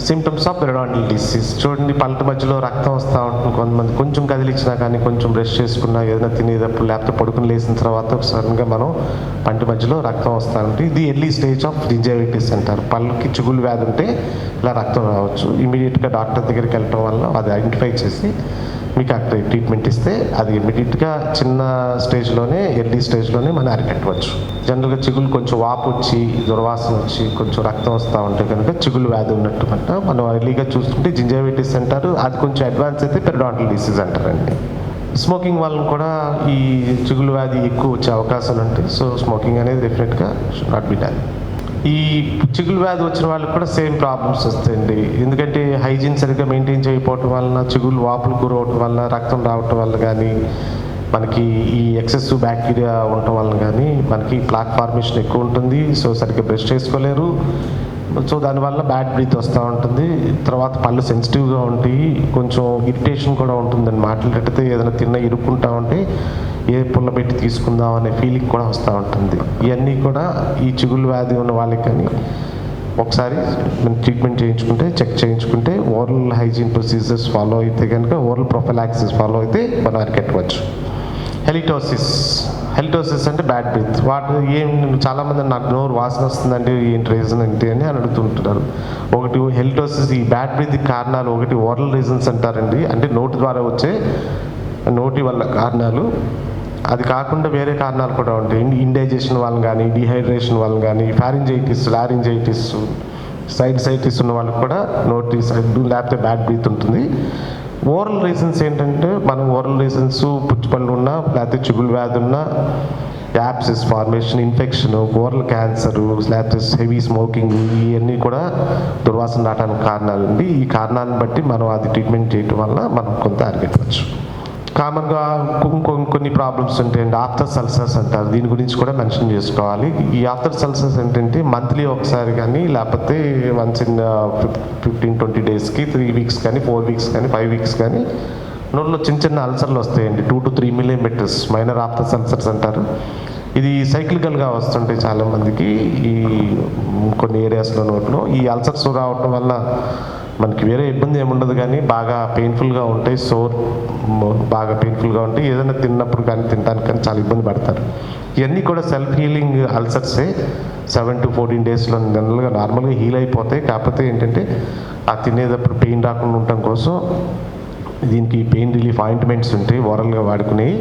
సిమ్టమ్స్ ఆఫ్ పెరిడాంటల్ డిసీజ్ చూడండి, పళ్ళ మధ్యలో రక్తం వస్తూ ఉంటుంది. కొంతమంది కొంచెం కదిలించినా కానీ, కొంచెం బ్రష్ చేసుకున్నా, ఏదైనా తినేటప్పుడు, లేకపోతే పడుకుని లేచిన తర్వాత సడన్గా మనం పంటి మధ్యలో రక్తం వస్తూ ఉంటుంది. ఇది ఎర్లీ స్టేజ్ ఆఫ్ జింజైవైటిస్ అంటారు. పళ్ళకి చిగుళ్ళు వ్యాధి ఉంటే ఇలా రక్తం రావచ్చు. ఇమీడియట్గా డాక్టర్ దగ్గరికి వెళ్ళటం వల్ల అది ఐడెంటిఫై చేసి మీకు అక్కడ ట్రీట్మెంట్ ఇస్తే అది ఇమీడియట్గా చిన్న స్టేజ్లోనే, ఎర్లీ స్టేజ్లోనే మనం అరికట్టవచ్చు. జనరల్గా చిగుళ్ళు కొంచెం వాపు వచ్చి, దుర్వాసన వచ్చి, కొంచెం రక్తం వస్తూ ఉంటే కనుక చిగుళ్ళు వ్యాధి ఉన్నట్టు మనం ఎర్లీగా చూసుకుంటే జింజైవిటిస్ అంటారు. అది కొంచెం అడ్వాన్స్ అయితే పెరిడాంటల్ డిసీజ్ అంటారండి. స్మోకింగ్ వల్ల కూడా ఈ చిగుళ్ళు వ్యాధి ఎక్కువ వచ్చే అవకాశాలు ఉంటాయి. సో స్మోకింగ్ అనేది డెఫినెట్గా షుడ్ నాట్ బి డన్. ఈ చిగులు వ్యాధి వచ్చిన వాళ్ళకి కూడా సేమ్ ప్రాబ్లమ్స్ వస్తాయండి. ఎందుకంటే హైజీన్ సరిగ్గా మెయింటైన్ చేయకపోవటం వలన, చిగులు వాపులు గురవటం వల్ల, రక్తం రావటం వల్ల కానీ, మనకి ఈ ఎక్సెసివ్ బ్యాక్టీరియా ఉండటం వల్ల కానీ మనకి ప్లాక్ ఫార్మేషన్ ఎక్కువ ఉంటుంది. సో సరిగ్గా బ్రష్ చేసుకోలేరు. సో దానివల్ల బ్యాడ్ బ్రీత్ వస్తూ ఉంటుంది. తర్వాత పళ్ళు సెన్సిటివ్గా ఉంటాయి, కొంచెం ఇరిటేషన్ కూడా ఉంటుందండి. మాట్లాడితే ఏదైనా తిన్న ఇరుక్కుంటా ఉంటే ఏ పుల్ల పెట్టి తీసుకుందాం అనే ఫీలింగ్ కూడా వస్తూ ఉంటుంది. ఇవన్నీ కూడా ఈ చిగుళ్ళు వ్యాధి ఉన్న వాళ్ళకి కానీ ఒకసారి మనం ట్రీట్మెంట్ చేయించుకుంటే, చెక్ చేయించుకుంటే, ఓరల్ హైజీన్ ప్రొసీజర్స్ ఫాలో అయితే కనుక, ఓరల్ ప్రొఫైలాక్సిస్ ఫాలో అయితే మనం అరికట్టవచ్చు. హెలిటోసిస్ అంటే బ్యాడ్ బ్రీత్. వాటి చాలామంది నాకు నోరు వాసన వస్తుందండి, ఏంటి రీజన్ ఏంటి అని అడుగుతుంటున్నారు. ఒకటి హెలిటోసిస్, ఈ బ్యాడ్ బ్రీత్ కారణాలు ఒకటి ఓరల్ రీజన్స్ అంటారండి, అంటే నోటి ద్వారా వచ్చే నోటి వల్ల కారణాలు. అది కాకుండా వేరే కారణాలు కూడా ఉంటాయి. ఇండైజెషన్ వల్ల కానీ, డిహైడ్రేషన్ వల్ల కానీ, ఫారింజైటిస్, లారింజైటిస్, సైటిస్ ఉన్న వాళ్ళకి కూడా నోటి సైడ్ లేకపోతే బ్యాడ్ బ్రీత్ ఉంటుంది. ఓరల్ రీజన్స్ ఏంటంటే, మనం ఓరల్ రీజన్స్ పుచ్చిపళ్ళు ఉన్నా, లేకపోతే చిగుళ్ళు వ్యాధి ఉన్నా, యాప్సిస్ ఫార్మేషన్, ఇన్ఫెక్షన్, ఓరల్ క్యాన్సరు, లేకపోతే హెవీ స్మోకింగ్, ఇవన్నీ కూడా దుర్వాసన రావడానికి కారణాలు అండి. ఈ కారణాలను బట్టి మనం అది ట్రీట్మెంట్ చేయటం వల్ల మనం కొంత అరికట్టవచ్చు. కామన్గా కొన్ని ప్రాబ్లమ్స్ ఉంటాయండి. ఆఫ్టర్ సల్సర్స్ అంటారు, దీని గురించి కూడా మెన్షన్ చేసుకోవాలి. ఈ ఆఫ్టర్ సల్సర్స్ ఏంటంటే మంత్లీ ఒకసారి కానీ, లేకపోతే వన్స్ ఇన్ 15-20 డేస్కి 3 వీక్స్ కానీ, 4 వీక్స్ కానీ, 5 వీక్స్ కానీ నోట్లో చిన్న అల్సర్లు వస్తాయండి. 2 to 3 millimeters మైనర్ ఆఫ్టర్ సల్సర్స్ అంటారు. ఇది సైక్లికల్గా వస్తుంటాయి చాలామందికి ఈ కొన్ని ఏరియాస్లో నోట్లో. ఈ అల్సర్స్ రావటం వల్ల మనకి వేరే ఇబ్బంది ఏముండదు, కానీ బాగా పెయిన్ఫుల్గా ఉంటాయి, బాగా పెయిన్ఫుల్గా ఉంటాయి. ఏదైనా తిన్నప్పుడు కానీ, తినడానికి కానీ చాలా ఇబ్బంది పడతారు. ఇవన్నీ కూడా సెల్ఫ్ హీలింగ్ అల్సర్సే. 7 to 14 డేస్లో జనరల్గా నార్మల్గా హీల్ అయిపోతాయి. కాకపోతే ఏంటంటే ఆ తినేటప్పుడు పెయిన్ రాకుండా ఉండటం కోసం దీనికి పెయిన్ రిలీఫ్ ఆయింట్మెంట్స్ ఉంటాయి, ఓరల్గా వాడుకునేవి,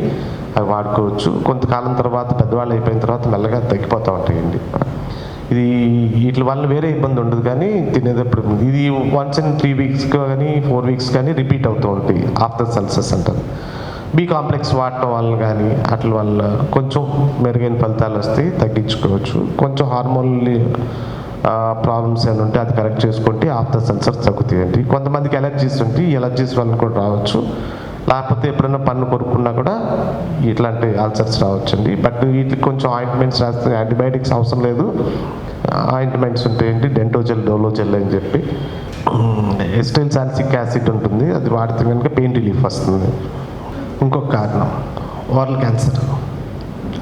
అవి వాడుకోవచ్చు. కొంతకాలం తర్వాత పెద్దవాళ్ళు అయిపోయిన తర్వాత మెల్లగా తగ్గిపోతూ ఉంటాయండి. ఇది వీటి వల్ల వేరే ఇబ్బంది ఉండదు, కానీ తినేటప్పుడు ఇది వన్స్ ఇన్ 3 వీక్స్ కానీ 4 వీక్స్ కానీ రిపీట్ అవుతూ ఉంటాయి. ఆఫ్టర్ సల్సర్స్ అంటారు. బి కాంప్లెక్స్ వాడటం వల్ల కానీ వాటి వల్ల కొంచెం మెరుగైన ఫలితాలు వస్తాయి, తగ్గించుకోవచ్చు. కొంచెం హార్మోన్ ప్రాబ్లమ్స్ ఏమైనా ఉంటే అది కరెక్ట్ చేసుకుంటే ఆఫ్టర్ సల్సర్స్ తగ్గుతాయండి. కొంతమందికి ఎలర్జీస్ ఉంటాయి, ఈ ఎలర్జీస్ వల్ల కూడా రావచ్చు. లేకపోతే ఎప్పుడైనా పన్ను కొరుక్కున్నా కూడా ఇట్లాంటి అల్సర్స్ రావచ్చండి. బట్ వీటికి కొంచెం ఆయింట్మెంట్స్ రాస్తే, యాంటీబయాటిక్స్ అవసరం లేదు, ఆయింట్మెంట్స్ ఉంటాయండి. డెంటోజెల్, డోలోజెల్ అని చెప్పి. ఎస్టైల్ సాలిసిక్ యాసిడ్ ఉంటుంది, అది వాడితే కనుక పెయిన్ రిలీఫ్ వస్తుంది. ఇంకొక కారణం ఓరల్ క్యాన్సర్.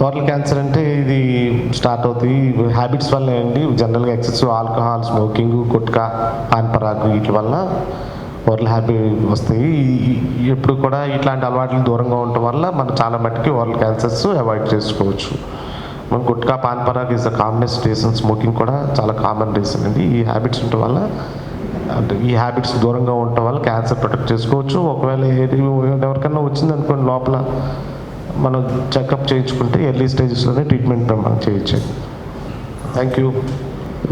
ఓరల్ క్యాన్సర్ అంటే ఇది స్టార్ట్ అవుతుంది హ్యాబిట్స్ వల్ల అండి. జనరల్గా excessive alcohol, smoking, gutkha, paan పరాగు, వీటి వల్ల ఓరల్ హ్యాబిట్ వస్తాయి. ఎప్పుడు కూడా ఇట్లాంటి అలవాట్లు దూరంగా ఉండటం వల్ల మనం చాలా మట్టుకి ఓరల్ క్యాన్సర్స్ అవాయిడ్ చేసుకోవచ్చు. మనం gutka, pan Parag is the commonest reason. Smoking కూడా చాలా కామన్ రీజన్ అండి. ఈ హ్యాబిట్స్ ఉండటం వల్ల, అంటే ఈ హ్యాబిట్స్ దూరంగా ఉండటం వల్ల క్యాన్సర్ ప్రొటెక్ట్ చేసుకోవచ్చు. ఒకవేళ ఎవరికన్నా వచ్చిందనుకోండి, లోపల మనం చెకప్ చేయించుకుంటే ఎర్లీ స్టేజెస్లోనే ట్రీట్మెంట్ మనం చేయొచ్చు. Thank you.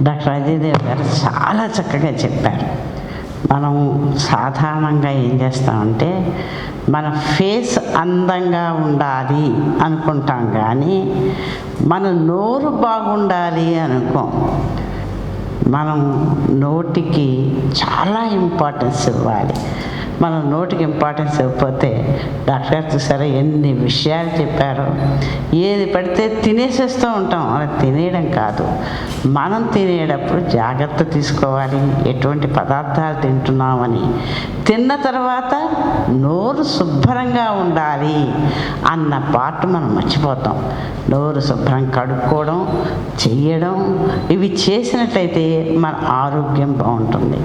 Doctor Ajay Dev గారు చాలా చక్కగా చెప్పారు. మనం సాధారణంగా ఏం చేస్తామంటే, మన ఫేస్ అందంగా ఉండాలి అనుకుంటాం, కానీ మన నోరు బాగుండాలి అనుకోం. మనం నోటికి చాలా ఇంపార్టెన్స్ ఇవ్వాలి. మనం నోటికి ఇంపార్టెన్స్ ఇవ్వకపోతే, డాక్టర్ గారు చూసారా ఎన్ని విషయాలు చెప్పారో. ఏది పడితే తినేసేస్తూ ఉంటాం, అలా తినేయడం కాదు. మనం తినేటప్పుడు జాగ్రత్త తీసుకోవాలి, ఎటువంటి పదార్థాలు తింటున్నామని. తిన్న తర్వాత నోరు శుభ్రంగా ఉండాలి అన్న పార్ట్ మనం మర్చిపోతాం. నోరు శుభ్రం కడుక్కోవడం, చెయ్యడం, ఇవి చేసినట్లయితే మన ఆరోగ్యం బాగుంటుంది.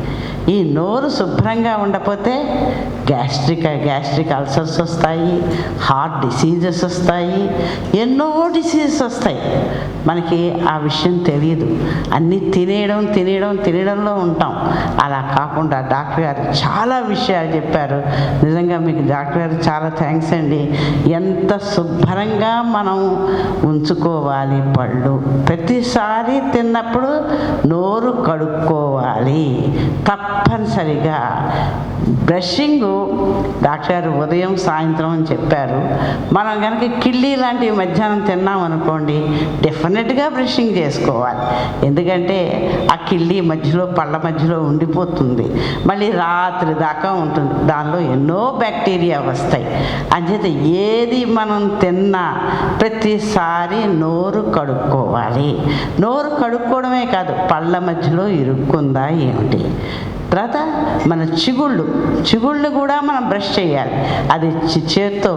ఈ నోరు శుభ్రంగా ఉండకపోతే గ్యాస్ట్రిక్ అల్సర్స్ వస్తాయి, హార్ట్ డిసీజెస్ వస్తాయి, ఎన్నో డిసీజెస్ వస్తాయి. మనకి ఆ విషయం తెలియదు. అన్నీ తినేయడంలో ఉంటాం. అలా కాకుండా డాక్టర్ గారు చాలా విషయాలు చెప్పారు. నిజంగా మీకు డాక్టర్ గారు చాలా థ్యాంక్స్ అండి. ఎంత శుభ్రంగా మనం ఉంచుకోవాలి పళ్ళు. ప్రతిసారి తిన్నప్పుడు నోరు కడుక్కోవాలి తప్పనిసరిగా. బ్రషింగ్ డాక్టర్ గారు ఉదయం సాయంత్రం అని చెప్పారు. మనం కనుక కిళ్ళి లాంటివి మధ్యాహ్నం తిన్నాం అనుకోండి, డెఫినెట్గా బ్రషింగ్ చేసుకోవాలి. ఎందుకంటే ఆ కిళ్ళి మధ్యలో పళ్ళ మధ్యలో ఉండిపోతుంది, మళ్ళీ రాత్రి దాకా ఉంటుంది, దానిలో ఎన్నో బ్యాక్టీరియా వస్తాయి. అంచేత ఏది మనం తిన్నా ప్రతిసారి నోరు కడుక్కోవాలి. నోరు కడుక్కోవడమే కాదు, పళ్ళ మధ్యలో ఇరుక్కుందా ఏమిటి. తర్వాత మన చిగుళ్ళు కూడా మనం బ్రష్ చేయాలి. అది చేత్తో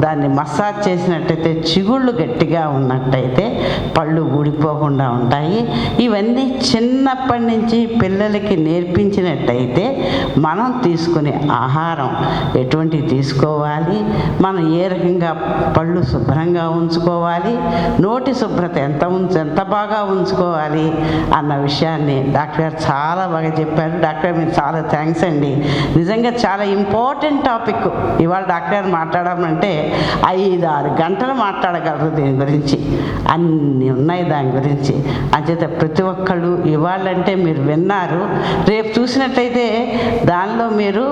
దాన్ని మసాజ్ చేసినట్టయితే చిగుళ్ళు గట్టిగా ఉన్నట్టయితే పళ్ళు ఊడిపోకుండా ఉంటాయి. ఇవన్నీ చిన్నప్పటి నుంచి పిల్లలకి నేర్పించినట్టయితే మనం తీసుకునే ఆహారం ఎటువంటివి తీసుకోవాలి, మనం ఏ రకంగా పళ్ళు శుభ్రంగా ఉంచుకోవాలి, నోటి శుభ్రత ఎంత బాగా ఉంచుకోవాలి అన్న విషయాన్ని డాక్టర్ గారు చాలా బాగా చెప్పారు. డాక్టర్ మీకు చాలా థ్యాంక్స్ అండి. నిజంగా చాలా ఇంపార్టెంట్ టాపిక్. ఇవాళ డాక్టర్ గారు మాట్లాడాలంటే 5-6 గంటలు మాట్లాడగలరు దీని గురించి, అన్నీ ఉన్నాయి దాని గురించి. అంచేత ప్రతి ఒక్కళ్ళు ఇవాళంటే మీరు విన్నారు, రేపు చూసినట్టయితే దానిలో మీరు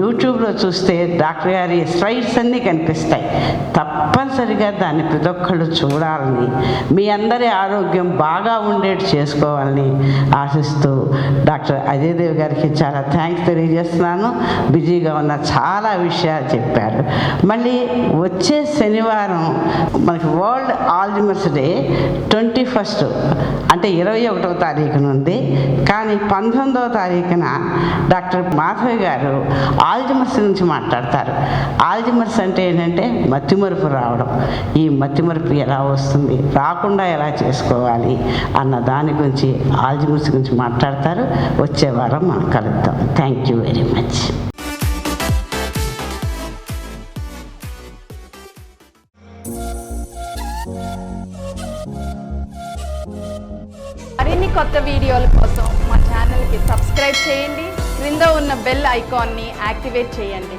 యూట్యూబ్లో చూస్తే డాక్టర్ గారి స్లైడ్స్ అన్నీ కనిపిస్తాయి. తప్పనిసరిగా దాన్ని ప్రతి ఒక్కళ్ళు చూడాలని, మీ అందరి ఆరోగ్యం బాగా ఉండేట్టు చేసుకోవాలని ఆశిస్తూ డాక్టర్ అజయ్ దేవ్ గారికి చాలా థ్యాంక్స్ తెలియజేస్తున్నాను. బిజీగా ఉన్న చాలా విషయాలు చెప్పారు. మళ్ళీ వచ్చే శనివారం మనకి వరల్డ్ ఆల్జిమర్స్ డే 21 అంటే 21వ తారీఖున ఉంది. కానీ 19వ తారీఖున డాక్టర్ మాధవి గారు ఆల్జిమర్స్ గురించి మాట్లాడతారు. ఆల్జిమర్స్ అంటే ఏంటంటే మతిమరుపు రావడం. ఈ మతిమరుపు ఎలా వస్తుంది, రాకుండా ఎలా చేసుకోవాలి అన్న దాని గురించి, ఆల్జిమర్స్ గురించి మాట్లాడతారు. వచ్చే వారం మనం కలుద్దాం. Thank you very much. మరిన్ని కొత్త వీడియోల కోసం మా ఛానల్కి సబ్స్క్రైబ్ చేయండి. క్రింద ఉన్న బెల్ ఐకాన్ని యాక్టివేట్ చేయండి.